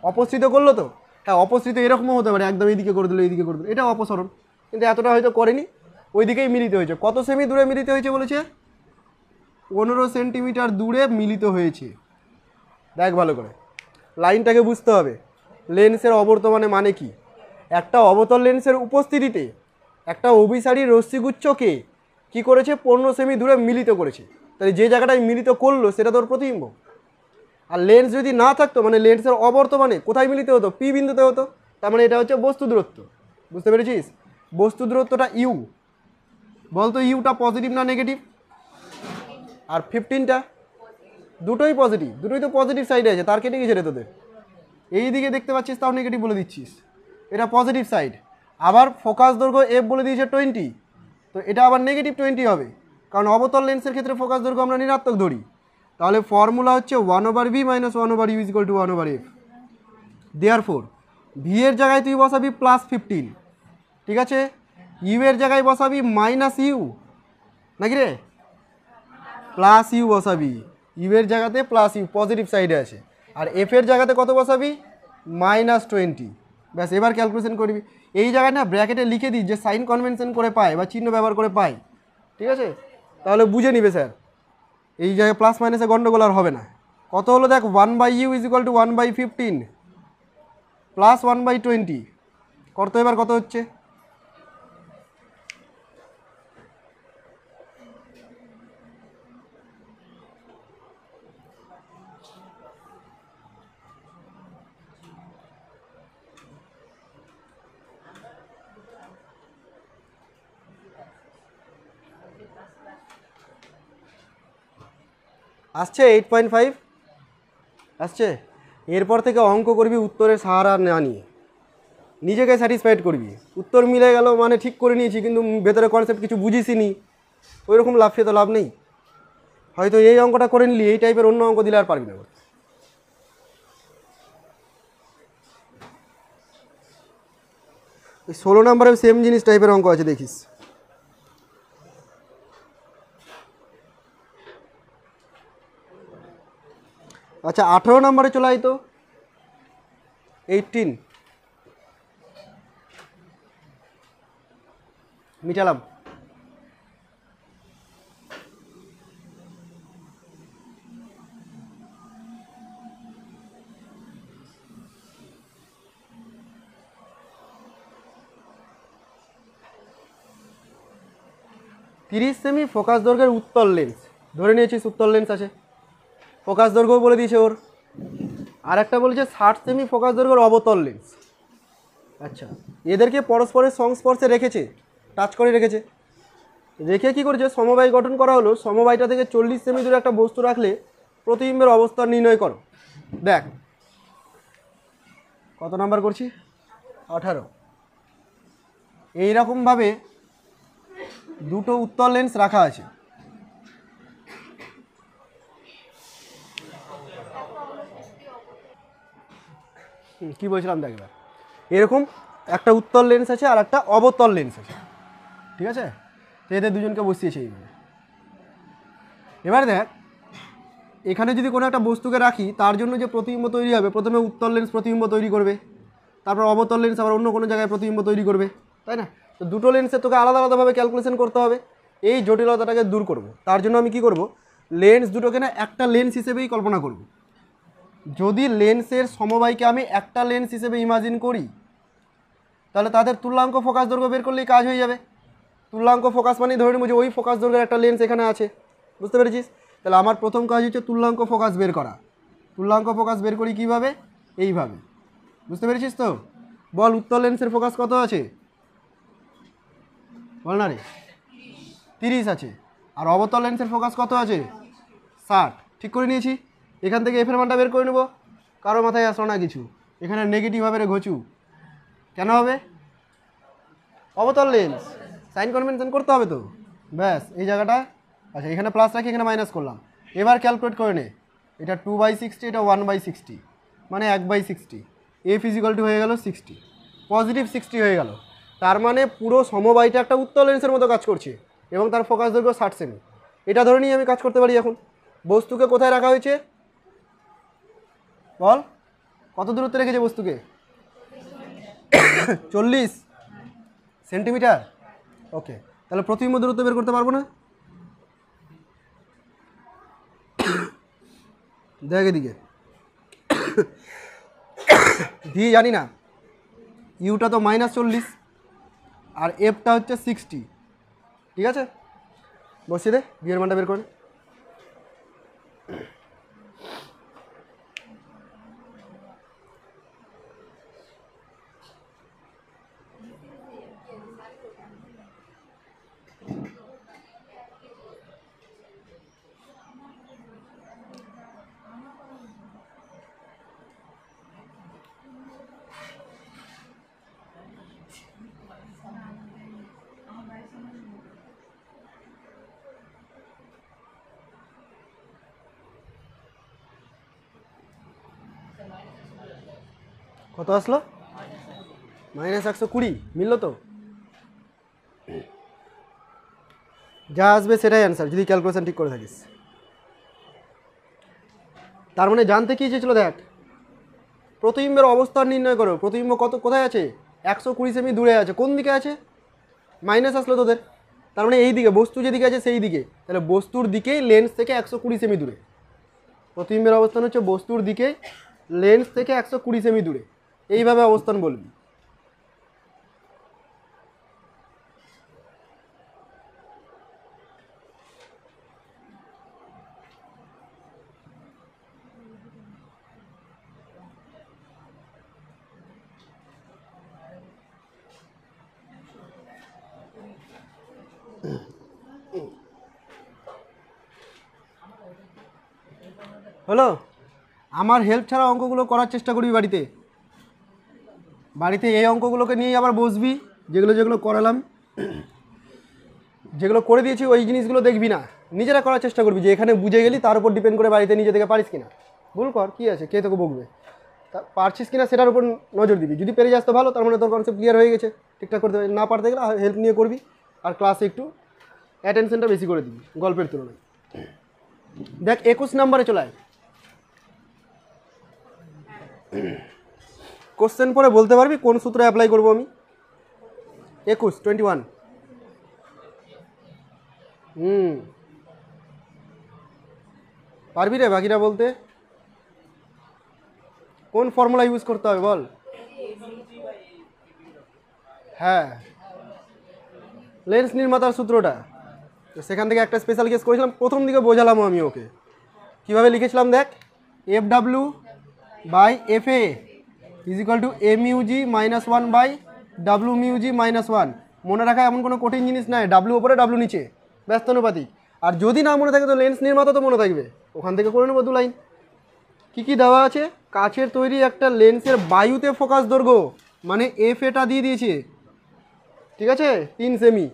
অপসৃত করলো তো? হ্যাঁ, অপসৃত এরকমও হতে পারে, একদম এইদিকে করে দিল, এইদিকে করে দিল, এটা অপসরণ। কিন্তু এতটা হয়তো করেনি, ওইদিকেই মিলিত হয়েছে। কত সেমি দূরে মিলিত হয়েছে বলেছে? 15 সেন্টিমিটার দূরে মিলিত হয়েছে। দেখ ভালো করে, লাইনটাকে বুঝতে হবে। লেন্সের অবর্তমানে মানে কি? একটা অবতল লেন্সের উপস্থিতিতে একটা অভিসারী রশ্মিগুচ্ছকে কি করেছে? 15 সেমি দূরে মিলিত করেছে। তাই যে জায়গাটায় মিলিত করলো সেটা তোর প্রতিবিম্ব। আর লেন্স যদি না থাকতো, মানে লেন্সের অবর্তমানে কোথায় মিলিত হতো? পি বিন্দুতে হতো। তার মানে এটা হচ্ছে বস্তু দূরত্ব। বুঝতে পেরেছিস? বস্তু দূরত্বটা ইউ। বলতো ইউটা পজিটিভ না নেগেটিভ? আর 15টা দুটোই পজিটিভ, দুটোই তো পজিটিভ সাইডে আছে, তার কেটে গেছে রে তোদের। এই দিকে দেখতে পাচ্ছিস, তাও নেগেটিভ বলে দিচ্ছিস। এটা পজিটিভ সাইড। আবার ফোকাস দৈর্ঘ্য এফ বলে দিয়েছে 20, তো এটা আবার নেগেটিভ 20 হবে, কারণ অবতল লেন্সের ক্ষেত্রে ফোকাস দৈর্ঘ্য আমরা ঋণাত্মক ধরি। তাহলে ফর্মুলা হচ্ছে 1/v - 1/u = 1/f। Therefore V এর জায়গায় তুই বসাবি +15, ঠিক আছে? ইউ এর জায়গায় বসাবি -ইউ, নাকি রে? +ইউ বসাবি। ইউ এর জায়গাতে +ইউ, পজিটিভ সাইডে আছে। আর এফ এর জায়গাতে কত বসাবি? -20। ব্যাস, এবার ক্যালকুলেশন করবি। এই জায়গায় না ব্র্যাকেটে লিখে দিই যে সাইন কনভেনশন করে পায় বা চিহ্ন ব্যবহার করে পায়, ঠিক আছে? তাহলে বুঝে নিবে স্যার, এই জায়গায় প্লাস মাইনাসে গন্ডগোল আর হবে না। কত হলো দেখ, 1/u = 1/15 + 1/20। করতো এবার কত হচ্ছে? আসছে 8.5 আসছে। এরপর থেকে অঙ্ক করবি উত্তরের সাহারা না নিয়ে, নিজেকে স্যাটিসফাইড করবি। উত্তর মিলে গেল মানে ঠিক করে নিয়েছি, কিন্তু ভেতরে কনসেপ্ট কিছু বুঝিসনি, ওই রকম লাফিয়ে তো লাভ নেই। হয়তো এই অঙ্কটা করে নিলি, এই টাইপের অন্য অঙ্ক দিলে আর পারবি না। ওই 16 নম্বরে সেম জিনিস টাইপের অঙ্ক আছে, দেখিস। আচ্ছা 18 নম্বরে চলে আয় তো, 18 মিটালাম। তিরিশ সেমি ফোকাস দৈর্ঘ্যের উত্তল লেন্স ধরে নিয়েছিস, উত্তল লেন্স আছে, ফোকাস দৈর্ঘ্য বলে দিয়েছে ওর। আর একটা বলেছে 60 সেমি ফোকাস দৈর্ঘ্যের অবতল লেন্স। আচ্ছা, এদেরকে পরস্পরের সংস্পর্শে রেখেছে, টাচ করে রেখেছে, রেখে কী করেছে, সমবায় গঠন করা হলো। সমবায়টা থেকে 40 সেমি দূরে একটা বস্তু রাখলে প্রতিবিম্বের অবস্থান নির্ণয় করো। দেখ কত নাম্বার করছি, 18। এইরকমভাবে দুটো উত্তল লেন্স রাখা আছে। কি বলছিলাম দেখ, এবার এরকম একটা উত্তল লেন্স আছে আর একটা অবতল লেন্স আছে, ঠিক আছে? তো এদের দুজনকে বসিয়েছে এইভাবে। এবার দেখ এখানে যদি কোনো একটা বস্তুকে রাখি, তার জন্য যে প্রতিবিম্ব তৈরি হবে, প্রথমে উত্তল লেন্স প্রতিবিম্ব তৈরি করবে, তারপর অবতল লেন্স আবার অন্য কোনো জায়গায় প্রতিবিম্ব তৈরি করবে, তাই না? তো দুটো লেন্সের তোকে আলাদা আলাদাভাবে ক্যালকুলেশন করতে হবে। এই জটিলতাটাকে দূর করব, তার জন্য আমি কি করব, লেন্স দুটোকে না একটা লেন্স হিসেবেই কল্পনা করব। যদি লেন্সের সমবায়কে আমি একটা লেন্স হিসেবে ইমাজিন করি, তাহলে তাদের তুল্যাঙ্ক ফোকাস দৈর্ঘ্য বের করলেই কাজ হয়ে যাবে। তুল্যাঙ্ক ফোকাস মানে ধরে নেব যে ওই ফোকাস দৈর্ঘ্যের একটা লেন্স এখানে আছে, বুঝতে পেরেছিস? তাহলে আমার প্রথম কাজ হচ্ছে তুল্যাঙ্ক ফোকাস বের করা। তুল্যাঙ্ক ফোকাস বের করি কীভাবে, এইভাবে, বুঝতে পেরেছিস তো? বল উত্তল লেন্সের ফোকাস কত আছে, বল না রে? 30 আছে। আর অবতল লেন্সের ফোকাস কত আছে, 60। ঠিক করে নিয়েছি। এখান থেকে এফের মানটা বের করে নেব। কারো মাথায় আসলো না কিছু, এখানে নেগেটিভ হবে রে ঘচু, কেন হবে? অবতল লেন্স, সাইন কনভেনশন করতে হবে তো, ব্যাস এই জায়গাটা। আচ্ছা এখানে প্লাস রাখি, এখানে মাইনাস করলাম। এবার ক্যালকুলেট করে নে, এটা 2/60, এটা 1/60, মানে 1/60। এফ ইজিক্যাল টু হয়ে গেল 60, পজিটিভ 60 হয়ে গেল। তার মানে পুরো সমবায়টা একটা উত্তল লেন্সের মতো কাজ করছে এবং তার ফোকাস দৈর্ঘ্য 60 সেমি। এটা ধরে নিয়ে আমি কাজ করতে পারি। এখন বস্তুকে কোথায় রাখা হয়েছে বল, কত দূরত্বে রেখেছে বস্তুকে? 40 সেন্টিমিটার। ওকে, তাহলে প্রতিবিম্ব দূরত্ব বের করতে পারবো না? দেখ এদিকে, ভি জানি না, ইউটা তো -40 আর এফটা হচ্ছে 60, ঠিক আছে? বসিয়ে দে, ভি এর মানটা বের করে। কত আসলো? -120। মিললো তো? যা আসবে সেটাই অ্যান্সার, যদি ক্যালকুলেশন ঠিক করে থাকিস। তার মানে জানতে কি চেয়েছিল দেখ, প্রতিবিম্বের অবস্থান নির্ণয় করো। প্রতিবিম্ব কোথায় আছে? 120 সেমি দূরে আছে। কোন দিকে আছে? মাইনাস আসলো তোদের, তার মানে এই দিকে, বস্তু যেদিকে আছে সেই দিকে। তাহলে বস্তুর দিকেই লেন্স থেকে 120 সেমি দূরে। প্রতিবিম্বের অবস্থান হচ্ছে বস্তুর দিকে, লেন্স থেকে 120 সেমি দূরে, এইভাবে অবস্থান বলবি। হলো? আমার হেল্প ছাড়া অঙ্কগুলো করার চেষ্টা করবি বাড়িতে। বাড়িতে এই অঙ্কগুলোকে নিয়েই আবার বসবি, যেগুলো যেগুলো করালাম, যেগুলো করে দিয়েছি ওই জিনিসগুলো দেখবি না, নিজেরা করার চেষ্টা করবি। যে এখানে বুঝে গেলি, তার উপর ডিপেন্ড করে বাড়িতে নিজে থেকে পারিস কিনা। ভুল কর, কী আছে, কে তোকে বকবে? পারছিস কিনা সেটার উপর নজর দিবি। যদি পেরে যাস তো ভালো, তার মানে তোর কনসেপ্ট ক্লিয়ার হয়ে গেছে, ঠিকঠাক করতে পারবি। না পারতে গেলে হেল্প নিয়ে করবি, আর ক্লাসে একটু অ্যাটেনশনটা বেশি করে দিবি গল্পের তুলনায়। দেখ 21 নম্বরে চলে আয়। কোশ্চেন পরে বলতে পারবি কোন সূত্র অ্যাপ্লাই করবো আমি? 21 পারবি রে বাকিরা বলতে? কোন ফর্মুলা ইউজ করতে হবে বল? হ্যাঁ, লেন্স নির্মাতার সূত্রটা। তো সেখান থেকে একটা স্পেশাল কেস করেছিলাম, প্রথম দিকে বোঝালামও আমি ওকে। কীভাবে লিখেছিলাম দেখ, F W by F A is equal to M U G minus one by W mu G minus one. মনে রাখা এমন কোনো কঠিন জিনিস নয়, ডাব্লু ওপরে ডাব্লু নিচে, ব্যস্তানুপাতিক। আর যদি না মনে থাকে তো লেন্স নির্মাতা তো মনে থাকবে, ওখান থেকে করে নেবো 2 লাইন। কী কী দেওয়া আছে? কাচের তৈরি একটা লেন্সের বায়ুতে ফোকাস দৈর্ঘ্য মানে এফ এটা দিয়ে দিয়েছে, ঠিক আছে, 3 সেমি।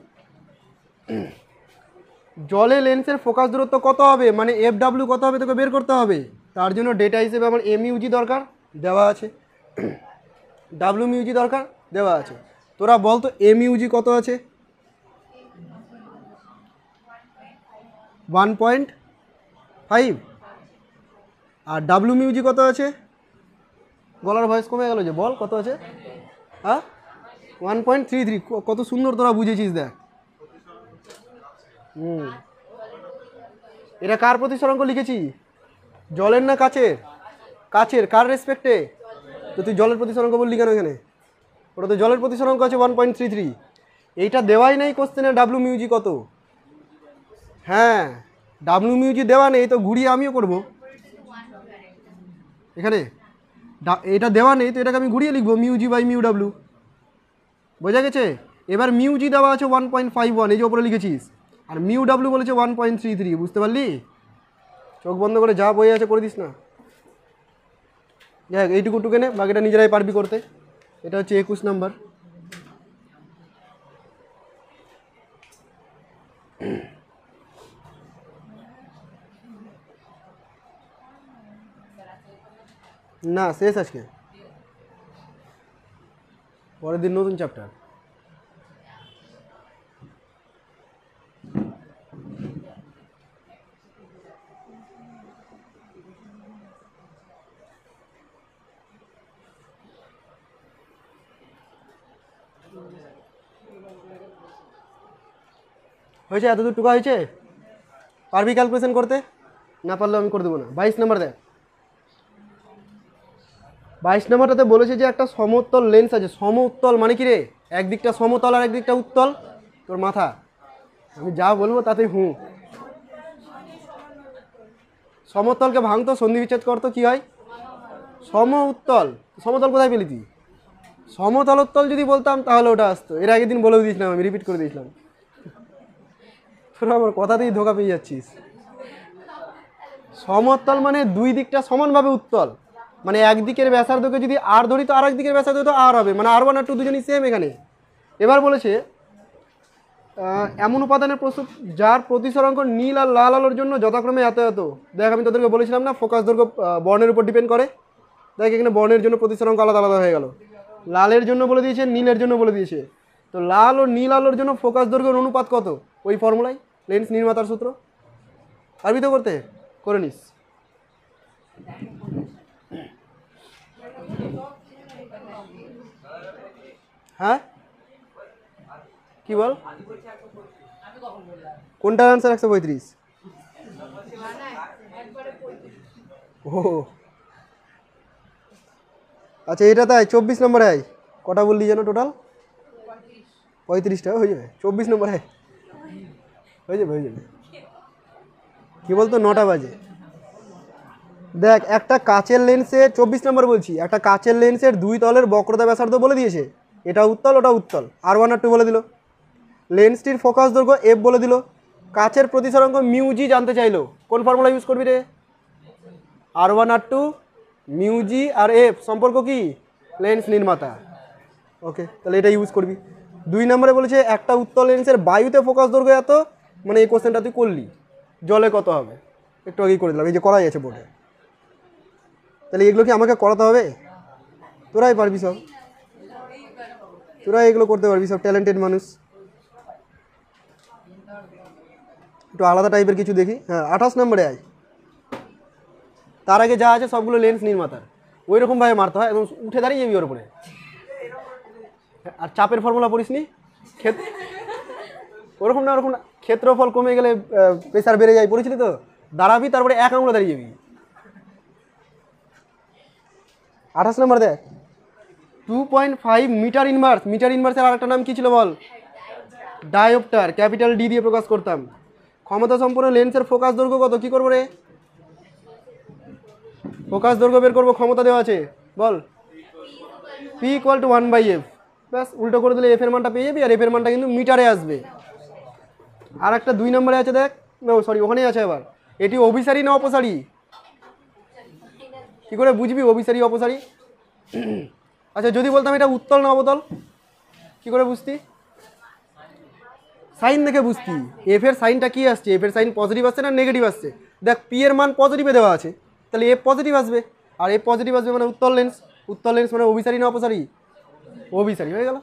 জলে লেন্সের ফোকাস দূরত্ব কত হবে মানে এফ ডাব্লিউ কত হবে তোকে বের করতে হবে। তার জন্য ডেটা হিসেবে আমার এম ইউজি দরকার, দেওয়া আছে। ডাব্লিউ মিউজি দরকার, দেওয়া আছে। তোরা বল তো এম ইউজি কত আছে? 1.5। আর ডাব্লিউ মিউজি কত আছে? গলার ভয়েস কমে গেল যে, বল কত আছে? হ্যাঁ, 1.33। কত সুন্দর তোরা বুঝেছিস দেখ। এটা কার প্রতিসরাঙ্ক লিখেছি? জলের না কাচের? কাচের। কার রেসপেক্টে? তো তুই জলের প্রতিসরাঙ্ক বললি কেন এখানে? ওটা তো জলের প্রতিসরাঙ্ক আছে 1.33। এইটা দেওয়াই নেই কোশ্চেনে ডাব্লিউ মিউজি কত। হ্যাঁ, ডাব্লিউ মিউজি দেওয়া নেই তো ঘুরিয়ে আমিও করব এখানে। এটা দেওয়া নেই তো এটাকে আমি ঘুরিয়ে লিখবো মিউজি বাই মিউ ডাব্লিউ। বোঝা গেছে? এবার মিউজি দেওয়া আছে 1.51, এই যে ওপরে লিখেছিস। আর মিউ ডাব্লিউ বলেছে 1.33, বুঝতে পারলি? চোখ বন্ধ করে যা বই আছে করে দিস না। যাই এইটুকু টুকেনে, বাকিটা নিজেরাই পারবি করতে। এটা হচ্ছে 21 নাম্বার। না, শেষ আজকে, পরের দিন নতুন চ্যাপ্টার। হয়েছে? এত দূর টুকা হয়েছে? পারবি ক্যালকুলেশন করতে? না পারলেও আমি করে দেবো না। 22 নাম্বার দেখ। 22 নাম্বারটাতে বলেছে যে একটা সমতল লেন্স আছে। সমউত্তল মানে কি রে? একদিকটা সমতল আর একদিকটা উত্তল। তোর মাথা, আমি যা বলবো তাতেই হুঁ। সমতলকে ভাঙতো, সন্ধি বিচ্ছেদ করতো, কি হয়? সম উত্তল। সমতল কোথায় পেলি তুই? সমতলোত্তল যদি বলতাম তাহলে ওটা আসতো। এর আগের দিন বলেও দিয়েছিলাম, আমি রিপিট করে দিয়েছিলাম। তোরা আমার কথাতেই ধোকা পেয়ে যাচ্ছিস। সমতল মানে দুই দিকটা সমানভাবে উত্তল, মানে একদিকের ব্যাসার্ধকে যদি আর ধরি তো আর এক দিকের ব্যাসার্ধ তো আর হবে, মানে R1 R2 দুজনই সেম এখানে। এবার বলেছে এমন উপাদানের প্রস্তুত যার প্রতিসরাঙ্ক নীল আর লাল আলোর জন্য যথাক্রমে এত এত। দেখ আমি তোদেরকে বলেছিলাম না ফোকাস দৈর্ঘ্য বর্ণের উপর ডিপেন্ড করে। দেখ এখানে বর্ণের জন্য প্রতিসরাঙ্ক আলাদা আলাদা হয়ে গেল। লালের জন্য বলে দিয়েছে, নীলের জন্য বলে দিয়েছে। তো লাল ও নীল আলোর জন্য ফোকাস দৈর্ঘ্যের অনুপাত কত? ওই ফর্মুলাই, লেন্স নির্মাতার সূত্র। পারবি তো করতে? করে নিস। হ্যাঁ, কি বল? কোনটার আনসার 135? ও আচ্ছা, এটা তাই 24 নম্বরে আয়। কটা বললি যেন টোটাল? 35টা হয়ে যাবে। 24 নম্বরে আয়, হয়ে যাবে, হয়ে যাবে। কি বলতো, 9টা বাজে। দেখ একটা কাচের লেন্সের 24 নম্বর বলছি, একটা কাচের লেন্সের দুই তলের বক্রতা ব্যাসার্ধ বলে দিয়েছে। এটা উত্তল, ওটা উত্তল। R1 R2 বলে দিল। লেন্সটির ফোকাস দৈর্ঘ্য এফ বলে দিল। কাচের প্রতিসরাঙ্ক মিউজি জানতে চাইলো। কোন ফর্মুলা ইউজ করবি রে? R1 R2 মিউজি আর এফ সম্পর্ক কি? লেন্স নির্মাতা। ওকে, তাহলে এটা ইউজ করবি। 2 নম্বরে বলেছে একটা উত্তল লেন্সের বায়ুতে ফোকাস দৈর্ঘ্য এত, মানে এই কোশ্চেনটা তুই করলি। জলে কত হবে? একটু আগেই করে দিলাম, এই যে করাই আছে বোর্ডে। তাহলে এগুলো কি আমাকে করাতে হবে? তোরাই পারবি সব, তোরা এগুলো করতে পারবি, সব ট্যালেন্টেড মানুষ। একটু আলাদা টাইপের কিছু দেখি। হ্যাঁ 28 নম্বরে আয়। তার আগে যা আছে সবগুলো লেন্স নির্মাতার, ওই রকমভাবে মারতে হয় এবং উঠে দাঁড়িয়ে যাবি ওর উপরে। আর চাপের ফর্মুলা পড়িস নি, ওরকম না ওরকম না, ক্ষেত্রফল কমে গেলে প্রেসার বেড়ে যায়, পড়েছিলি তো? দাঁড়াবি তারপরে এক আঙুলে দাঁড়িয়ে যাবি। 28 নম্বর দেখ, 2.5 মিটার ইনভার্স। মিটার ইনভার্সের আরেকটা নাম কি ছিল বল? ডায়োপ্টার, ক্যাপিটাল ডি দিয়ে প্রকাশ করতাম। ক্ষমতা সম্পন্ন লেন্সের ফোকাস দৈর্ঘ্য কত? কি করবো রে? ফোকাস দৈর্ঘ্য বের করবো, ক্ষমতা দেওয়া আছে, বল। P equal to 1/f। ব্যাস, উল্টো করে দিলে এফ এর মানটা পেয়ে যাবি, আর এফ এর মানটা কিন্তু মিটারে আসবে। আর একটা 2 নম্বরে আছে দেখ, না সরি ওখানেই আছে আবার, এটি অভিসারী না অপসারী? কি করে বুঝবি অভিসারী অপসারী? আচ্ছা যদি বলতাম এটা উত্তল না অবতল, কি করে বুঝতি? সাইন দেখে বুঝতি। এফ এর সাইনটা কি আসছে, এফ এর সাইন পজিটিভ আসছে না নেগেটিভ আসছে? দেখ পি এর মান পজিটিভে দেওয়া আছে, তাহলে এফ পজিটিভ আসবে, আর এফ পজিটিভ আসবে মানে উত্তল লেন্স। উত্তল লেন্স মানে অভিসারী না অপসারী? অভিসারী, হয়ে গেল।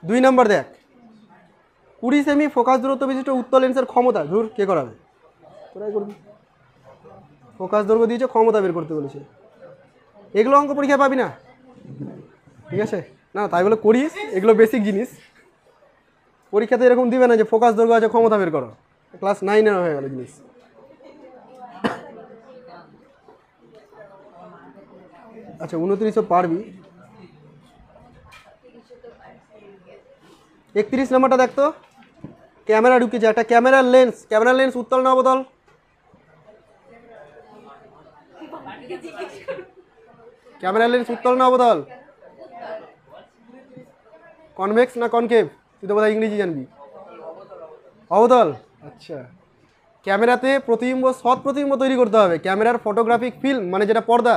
2 নম্বর দেখ, 20 সেমি ফোকাস দূরত্ব বিশিষ্ট উত্তল লেন্সের ক্ষমতা, ধুর কে করাবে, তোরাই করবি। ফোকাস দৈর্ঘ্য দিয়েছে, ক্ষমতা বের করতে বলেছে। এগুলো অঙ্ক পরীক্ষায় পাবি না, ঠিক আছে? না তাই বলে করিস, এগুলো বেসিক জিনিস, পরীক্ষাতে এরকম দিবে না যে ফোকাস দৈর্ঘ্য আছে ক্ষমতা বের করো, ক্লাস 9-এ হয়ে গেল জিনিস। আচ্ছা 29 পারবি। 31 নম্বরটা দেখতো, ক্যামেরা ঢুকেছে, একটা ক্যামেরার লেন্স, ক্যামেরার লেন্স উত্তল না অবতল? ক্যামেরার লেন্স উত্তল না অবতল? কনভেক্স না কনকেভ? তুই তো বোধহয় ইংরেজি জানবি। অবতল। আচ্ছা, ক্যামেরাতে প্রতিবিম্ব, সৎ প্রতিবিম্ব তৈরি করতে হবে। ক্যামেরার ফটোগ্রাফিক ফিল্ম মানে যেটা পর্দা,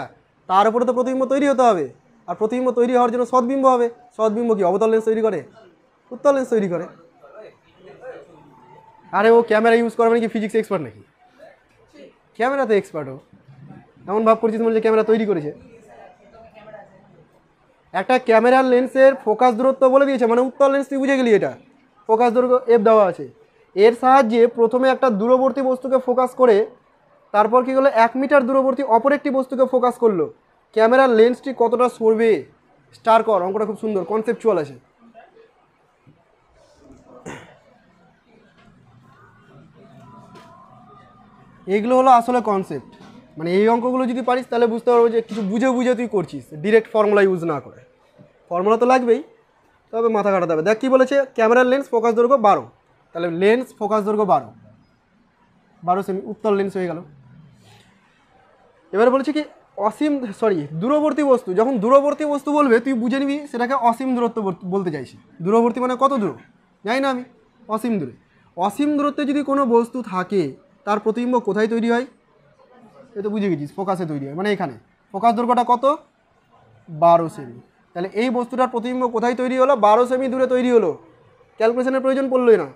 তার উপরে তো প্রতিবিম্ব তৈরি হতে হবে, আর প্রতিবিম্ব তৈরি হওয়ার জন্য সৎবিম্ব হবে। সৎবিম্ব কি অবতল লেন্স তৈরি করে? উত্তল লেন্স তৈরি করে। আরে ও ক্যামেরা ইউজ করে মানে কি ফিজিক্স এক্সপার্ট নাকি? ক্যামেরাতে এক্সপার্ট ও, এমন ভাব করছিস মনে হচ্ছে ক্যামেরা তৈরি করেছে। একটা ক্যামেরার লেন্সের ফোকাস দূরত্ব বলে দিয়েছে, মানে উত্তল লেন্স, তুই বুঝে গেলি এটা ফোকাস দৈর্ঘ্য এফ দেওয়া আছে। এর সাহায্যে প্রথমে একটা দূরবর্তী বস্তুকে ফোকাস করে, তারপর কি হলো 1 মিটার দূরবর্তী অপর একটি বস্তুকে ফোকাস করলো। ক্যামেরার লেন্সটি কতটা সরবে? স্টার কর, অঙ্কটা খুব সুন্দর, কনসেপচুয়াল আছে। এগুলো হলো আসলে কনসেপ্ট, মানে এই অঙ্কগুলো যদি পারিস তাহলে বুঝতে পারবো যে কিছু বুঝে বুঝে তুই করছিস, ডিরেক্ট ফর্মুলা ইউজ না করে। ফর্মুলা তো লাগবেই, তবে মাথা কাটাতে হবে। দেখ কী বলেছে, ক্যামেরার লেন্স ফোকাস দৈর্ঘ্য 12, তাহলে লেন্স ফোকাস দৈর্ঘ্য 12 সেমি, উত্তল লেন্স হয়ে গেল। এবারে বলেছে কি অসীম, দূরবর্তী বস্তু। যখন দূরবর্তী বস্তু বলবে তুই বুঝে নিবি সেটাকে অসীম দূরত্ব বলতে চাইছি। দূরবর্তী মানে কত দূর জানি না আমি, অসীম দূরে। অসীম দূরত্বে যদি কোনো বস্তু থাকে, তার প্রতিবিম্ব কোথায় তৈরি হয়? এ তো বুঝে গেছিস, ফোকাসে তৈরি হয়, মানে এখানে। ফোকাস দৈর্ঘ্যটা কত? 12 সেমি। তাহলে এই বস্তুটার প্রতিবিম্ব কোথায় তৈরি হলো? 12 সেমি দূরে তৈরি হলো, ক্যালকুলেশনের প্রয়োজন পড়লোই না।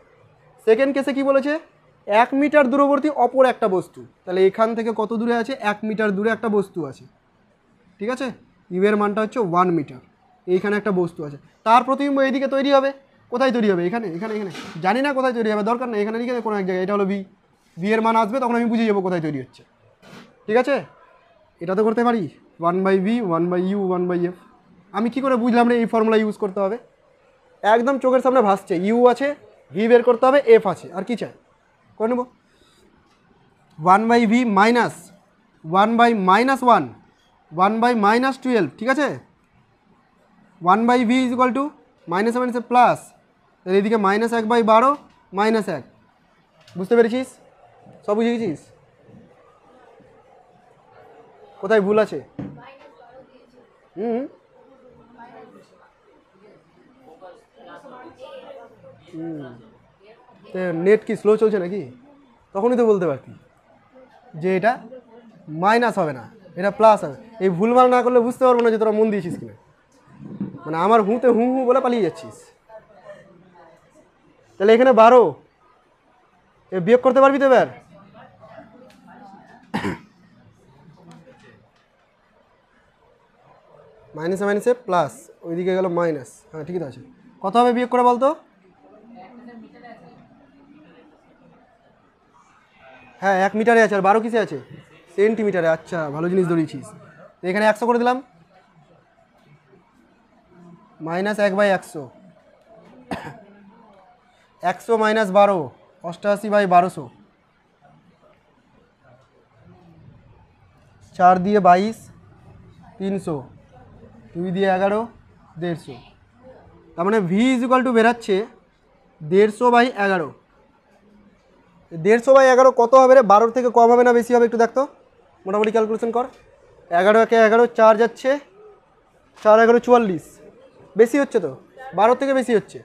সেকেন্ড কেসে কি বলেছে? 1 মিটার দূরবর্তী অপর একটা বস্তু, তাহলে এখান থেকে কত দূরে আছে? 1 মিটার দূরে একটা বস্তু আছে, ঠিক আছে? ইউ এর মানটা হচ্ছে 1 মিটার। এইখানে একটা বস্তু আছে, তার প্রতিবিম্ব এইদিকে তৈরি হবে। কোথায় তৈরি হবে? এখানে, এখানে, এখানে, জানি না কোথায় তৈরি হবে, দরকার নেই, এখানে লিখে কোনো এক জায়গায়। এটা হলো বি, বি এর মান আসবে, তখন আমি বুঝে যাবো কোথায় তৈরি হচ্ছে, ঠিক আছে? এটা তো করতে পারি, 1/v 1/u 1/f। আমি কি করে বুঝলাম না এই ফর্মুলা ইউজ করতে হবে? একদম চোখের সামনে ভাসছে, ইউ আছে, ভি বের করতে হবে, এফ আছে, আর কি চাই করে নেব। 1/v মাইনাস 1/-1 1/-12, ঠিক আছে? 1/v ইজ ইকুয়াল টু মাইনাসে মাইনাসে প্লাস, তাহলে এদিকে -1/12 -1। বুঝতে পেরেছিস? সব বুঝে গেছিস? কোথায় ভুল আছে? নেট কি স্লো চলছে নাকি? তখনই তো বলতে পারতি যে এটা মাইনাস হবে না, এটা প্লাস হবে। এই ভুলভাল না করলে বুঝতে পারবো না যে তোরা মন দিয়েছিস কিনা। মানে আমার হুঁতে হু হু বলে পালিয়ে যাচ্ছিস। তাহলে এখানে 12, এ বিয়োগ করতে পারবি তো এবার? মাইনাসে মাইনাসে প্লাস, ওইদিকে গেল মাইনাস। হ্যাঁ ঠিকই তো আছে। কত হবে বিয়োগ করে বলতো? হ্যাঁ 1 মিটারে আছে, আর 12 কিসে আছে? সেন্টিমিটারে। আচ্ছা ভালো জিনিস ধরিয়েছিস। তো এখানে 100 করে দিলাম, মাইনাস 1/100, 100 মাইনাস 12, 88/1200, 4 দিয়ে 22, 300, 2 দিয়ে 11, 150। তার মানে ভি ইজ ইকুয়াল টু বেরাচ্ছে 150/11। 150/11 কত হবে রে? 12 থেকে কম হবে না বেশি হবে? একটু দেখতো, মোটামুটি ক্যালকুলেশন কর। 11 একে 11, 4 যাচ্ছে, 4 11 44, বেশি হচ্ছে তো, 12 থেকে বেশি হচ্ছে।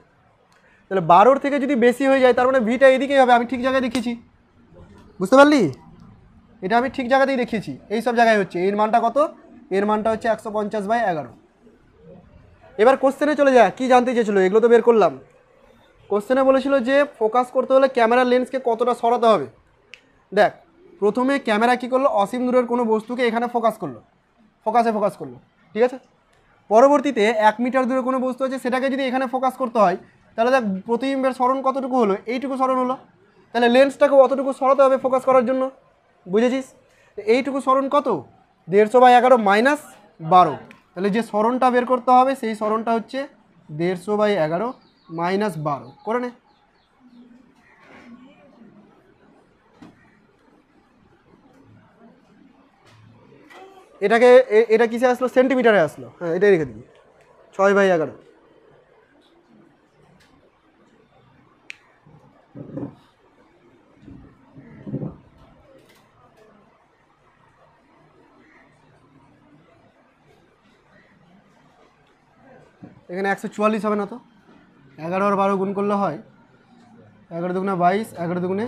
তাহলে 12 থেকে যদি বেশি হয়ে যায় তার মানে ভিটা এদিকেই হবে। আমি ঠিক জায়গায় দেখিয়েছি, বুঝতে পারলি? এটা আমি ঠিক জায়গাতেই দেখিয়েছি, এই সব জায়গায় হচ্ছে। এর মানটা কত? এর মানটা হচ্ছে 150/11। এবার কোশ্চেনে চলে যায়, কি জানতে চেয়েছিল? এগুলো তো বের করলাম। কোশ্চেনে বলেছিল যে ফোকাস করতে হলে ক্যামেরার লেন্সকে কতটা সরাতে হবে। দেখ, প্রথমে ক্যামেরা কী করলো? অসীম দূরের কোনো বস্তুকে এখানে ফোকাস করলো, ফোকাস করলো, ঠিক আছে। পরবর্তীতে 1 মিটার দূরে কোনো বস্তু আছে, সেটাকে যদি এখানে ফোকাস করতে হয়, তাহলে দেখ প্রতিবিম্বের সরণ কতটুকু হলো? এইটুকু সরণ হলো। তাহলে লেন্সটাকে অতটুকু সরাতে হবে ফোকাস করার জন্য, বুঝেছিস? এইটুকু সরণ কত? 150/11 মাইনাস 12। তাহলে যে সরণটা বের করতে হবে সেই সরণটা হচ্ছে 150/11 মাইনাস 12 করে নে। এটাকে এটা কিসে আসলো? সেন্টিমিটারে আসলো। হ্যাঁ এটাই রেখে দিবি, 6/11। এখানে 144 হবে না তো? 11 আর 12 গুণ করলে হয় 11 দুগুণে 22, 11 দুগুণে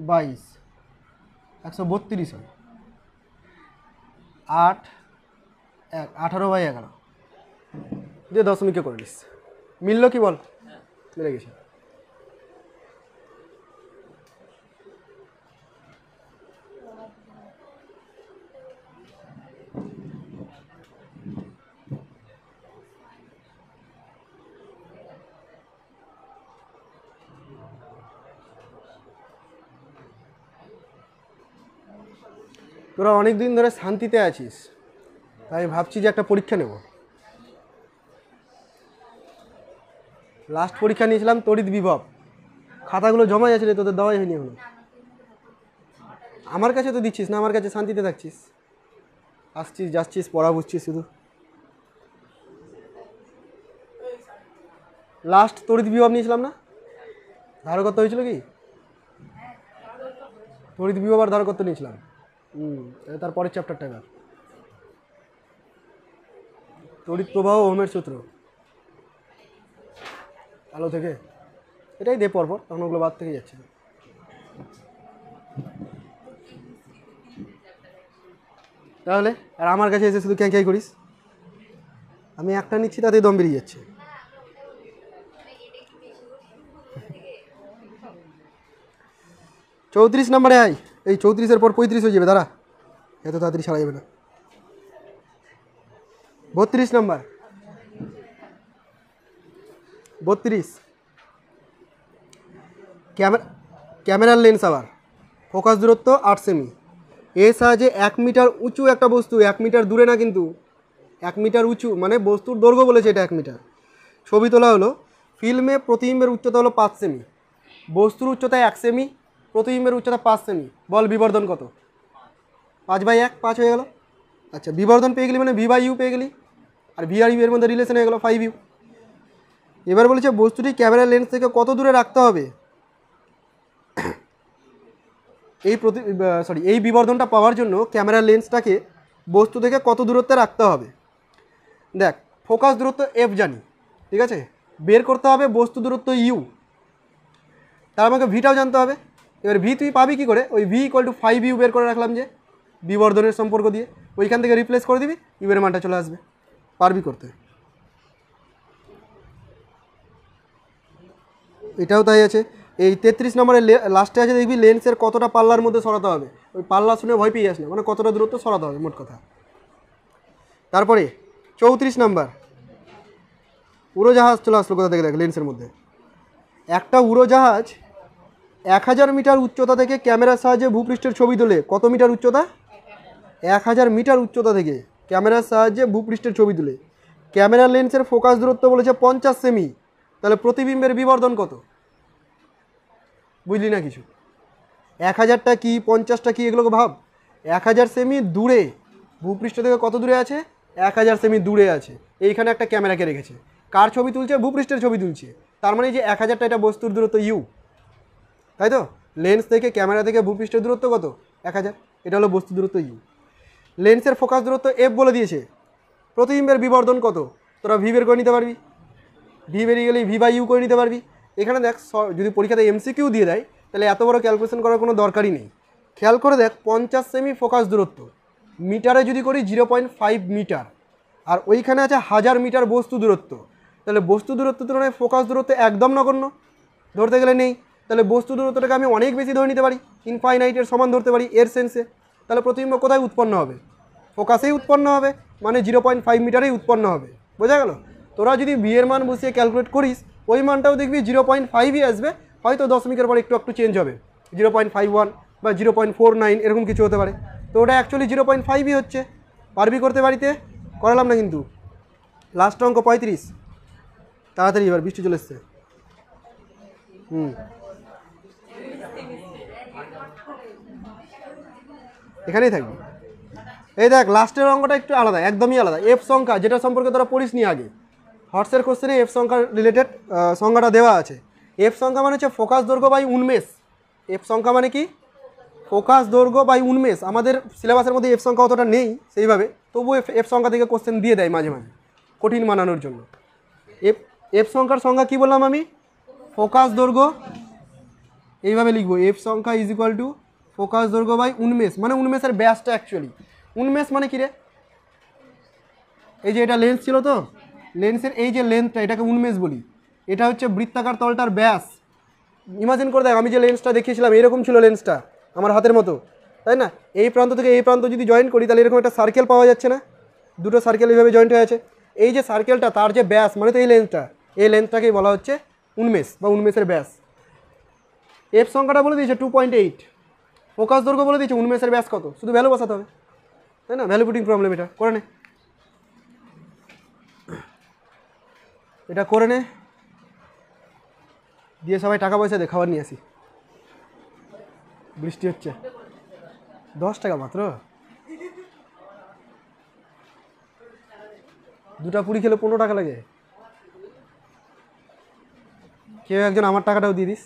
22, 132 হয়। 8 1 18/11 দিয়ে দশমিকে করে নিস। মিললো কি বল? মিলে গেছে। তোরা অনেক দিন ধরে শান্তিতে আছিস, তাই আমি ভাবছি যে একটা পরীক্ষা নেব। লাস্ট পরীক্ষা নিয়েছিলাম তড়িৎ বিভব, খাতাগুলো জমা যাচ্ছে রে, তোদের দেওয়াই হয়নি এখনো। আমার কাছে তো দিচ্ছিস না, আমার কাছে শান্তিতে থাকছিস, আসছিস যাচ্ছিস, পড়া বুঝছিস শুধু। লাস্ট তড়িৎ বিভব নিয়েছিলাম না, ধারকত্ব হয়েছিল কি? তড়িৎ বিভব আর ধারকত্ব নিয়েছিলাম। তারপরের চ্যাপ্টারটা এবার তড়িৎ প্রবাহ, ওহমের সূত্র, আলো থেকে। এটাই দে পরপর, তখন ওগুলো বাদ থেকে যাচ্ছে। তাহলে আর আমার কাছে এসে শুধু ক্যাঁ করিস? আমি একটা নিচ্ছি তাতেই দম বেরিয়ে যাচ্ছে। চৌত্রিশ নম্বরে আয়। এই 34-এর পর 35 হয়ে যাবে, দাঁড়া, এত তাড়াতাড়ি ছাড়া যাবে না। 32 নম্বর, 32। ক্যামেরার লেন্স আবার ফোকাস দূরত্ব 8 সেমি, এর সাহায্যে 1 মিটার উঁচু একটা বস্তু, 1 মিটার দূরে না কিন্তু, 1 মিটার উঁচু মানে বস্তুর দৈর্ঘ্য বলেছে এটা 1 মিটার। ছবি তোলা হলো। ফিল্মে প্রতিবিম্বের উচ্চতা হলো 5 সেমি, বস্তুর উচ্চতা 1 সেমি, প্রতিবিম্বের উচ্চতা 5 সেমি। বল বিবর্ধন কত? 5/1, 5 হয়ে গেল। আচ্ছা বিবর্ধন পেয়ে গেলি মানে v/u পেয়ে গেলি, আর ভি আর ইউ এর মধ্যে রিলেশন হয়ে গেল 5u। এবার বলেছে বস্তুটি ক্যামেরার লেন্স থেকে কত দূরে রাখতে হবে। এই বিবর্ধনটা পাওয়ার জন্য ক্যামেরার লেন্সটাকে বস্তু থেকে কত দূরত্বে রাখতে হবে। দেখ ফোকাস দূরত্ব এফ জানি, ঠিক আছে, বের করতে হবে বস্তু দূরত্ব ইউ, তার আমাকে ভিটাও জানতে হবে। এবার ভি তুই পাবি কী করে? ওই ভি ইকুয়াল টু 5u বের করে রাখলাম যে বিবর্ধনের সম্পর্ক দিয়ে, ওইখান থেকে রিপ্লেস করে দিবি, ইউ এর মানটা চলে আসবে, পারবি করতে। এটাও তাই আছে। এই 33 নম্বরের লাস্টে আছে দেখবি লেন্সের কতটা পাল্লার মধ্যে সরাতে হবে। ওই পাল্লা শুনে ভয় পেয়ে যাস না, মানে কতটা দূরত্ব সরাতে হবে মোট কথা। তারপরে 34 নাম্বার উড়োজাহাজ চলে আসলো কোথা থেকে দেখ লেন্সের মধ্যে। একটা উড়োজাহাজ 1000 মিটার উচ্চতা থেকে ক্যামেরার সাহায্যে ভূপৃষ্ঠের ছবি তোলে। কত মিটার উচ্চতা? 1000 মিটার উচ্চতা থেকে ক্যামেরার সাহায্যে ভূপৃষ্ঠের ছবি তোলে। ক্যামেরার লেন্সের ফোকাস দূরত্ব বলেছে 50 সেমি, তাহলে প্রতিবিম্বের বিবর্ধন কত? বুঝলি না কিছু? 1000টা কি 50টা কি এগুলোকে ভাব। 1000 সেমি দূরে, ভূপৃষ্ঠ থেকে কত দূরে আছে? 1000 সেমি দূরে আছে। এইখানে একটা ক্যামেরাকে রেখেছে, কার ছবি তুলছে? ভূপৃষ্ঠের ছবি তুলছে। তার মানে যে 1000টা এটা বস্তুর দূরত্ব ইউ, তাই তো? লেন্স থেকে ক্যামেরা থেকে ভূপৃষ্ঠের দূরত্ব কত? 1000। এটা হলো বস্তু দূরত্ব ইউ। লেন্সের ফোকাস দূরত্ব এফ বলে দিয়েছে। প্রতিবিম্বের বিবর্ধন কত? তোরা ভি বের করে নিতে পারবি, ভি বেরিয়ে গেলেই ভি বাই ইউ করে নিতে পারবি। এখানে দেখ যদি পরীক্ষাতে এমসিকিউ দিয়ে দেয় তাহলে এত বড় ক্যালকুলেশন করার কোনো দরকারই নেই। খেয়াল করে দেখ 50 সেমি ফোকাস দূরত্ব, মিটারে যদি করি 0.5 মিটার, আর ওইখানে আছে 1000 মিটার বস্তু দূরত্ব। তাহলে বস্তু দূরত্ব তুলনায় ফোকাস দূরত্ব একদম নগণ্য, ধরতে গেলে নেই। তাহলে বস্তু দূরত্বটাকে আমি অনেক বেশি ধরে নিতে পারি, ইনফাইনাইটের সমান ধরতে পারি এর সেন্সে। তাহলে প্রতিবিম্ব কোথায় উৎপন্ন হবে? ফোকাসেই উৎপন্ন হবে, মানে 0.5 মিটারেই উৎপন্ন হবে। বোঝা গেল? তোরা যদি বি এর মান বসিয়ে ক্যালকুলেট করিস ওই মানটাও দেখবি 0.5ই আসবে, হয়তো 10 মিটার পর একটু একটু চেঞ্জ হবে, 0.51 বা 0.49 এরকম কিছু হতে পারে। তো ওটা অ্যাকচুয়ালি 0.5ই হচ্ছে। পারবি করতে বাড়িতে? করালাম না কিন্তু। লাস্ট অঙ্ক 35। তাড়াতাড়ি, এবার বৃষ্টি চলে এসছে। এখানেই থাকবি। এই দেখ লাস্টের অঙ্কটা একটু আলাদা, একদমই আলাদা। এফ সংখ্যা, যেটা সম্পর্কে তোরা পড়িস নি আগে, হর্সের কোশ্চেনে এফ সংখ্যার রিলেটেড সংখ্যাটা দেওয়া আছে। এফ সংখ্যা মানে হচ্ছে ফোকাস দৈর্ঘ্য বাই উন্মেষ। এফ সংখ্যা মানে কি? ফোকাস দৈর্ঘ্য বাই উন্মেষ। আমাদের সিলেবাসের মধ্যে এফ সংখ্যা অতটা নেই সেইভাবে, তবুও এফ সংখ্যা থেকে কোশ্চেন দিয়ে দেয় মাঝে মাঝে, কঠিন মানানোর জন্য। এফ সংখ্যার সংখ্যা কি বললাম আমি? ফোকাস দৈর্ঘ্য। এইভাবে লিখবো, এফ সংখ্যা ইজ ইকুয়াল টু ফোকাস দৈর্ঘ্য বাই উন্মেষ, মানে উন্মেষের ব্যাসটা অ্যাকচুয়ালি। উন্মেষ মানে কি রে? এই যে এটা লেন্স ছিল তো, লেন্সের এই যে লেন্থটা এটাকে উন্মেষ বলি। এটা হচ্ছে বৃত্তাকার তলটার ব্যাস। ইমাজিন করে দেখ, আমি যে লেন্সটা দেখিয়েছিলাম এরকম ছিল লেন্সটা, আমার হাতের মতো, তাই না? এই প্রান্ত থেকে এই প্রান্ত যদি জয়েন করি তাহলে এরকম একটা সার্কেল পাওয়া যাচ্ছে না? দুটো সার্কেল এইভাবে জয়েন্ট হয়ে আছে। এই যে সার্কেলটা তার যে ব্যাস, মানে তো এই লেন্সটা, এই লেন্সটাকেই বলা হচ্ছে উন্মেষ বা উন্মেষের ব্যাস। এফ সংখ্যাটা বলে দিয়েছে 2.8, ফোকাস দৈর্ঘ্য বলে দিয়েছে, উন্মেষের ব্যাস কত, শুধু ভ্যালু বসাতে হবে, তাই না? ভ্যালু পুটিং প্রবলেম এটা করে নে, এটা করে নে, দিয়ে সবাই টাকা পয়সা দিয়ে খাবার নিয়ে আসি। বৃষ্টি হচ্ছে। 10 টাকা মাত্র, দুটা পুরি খেলে 15 টাকা লাগে। কেউ একজন আমার টাকাটাও দিয়ে দিস।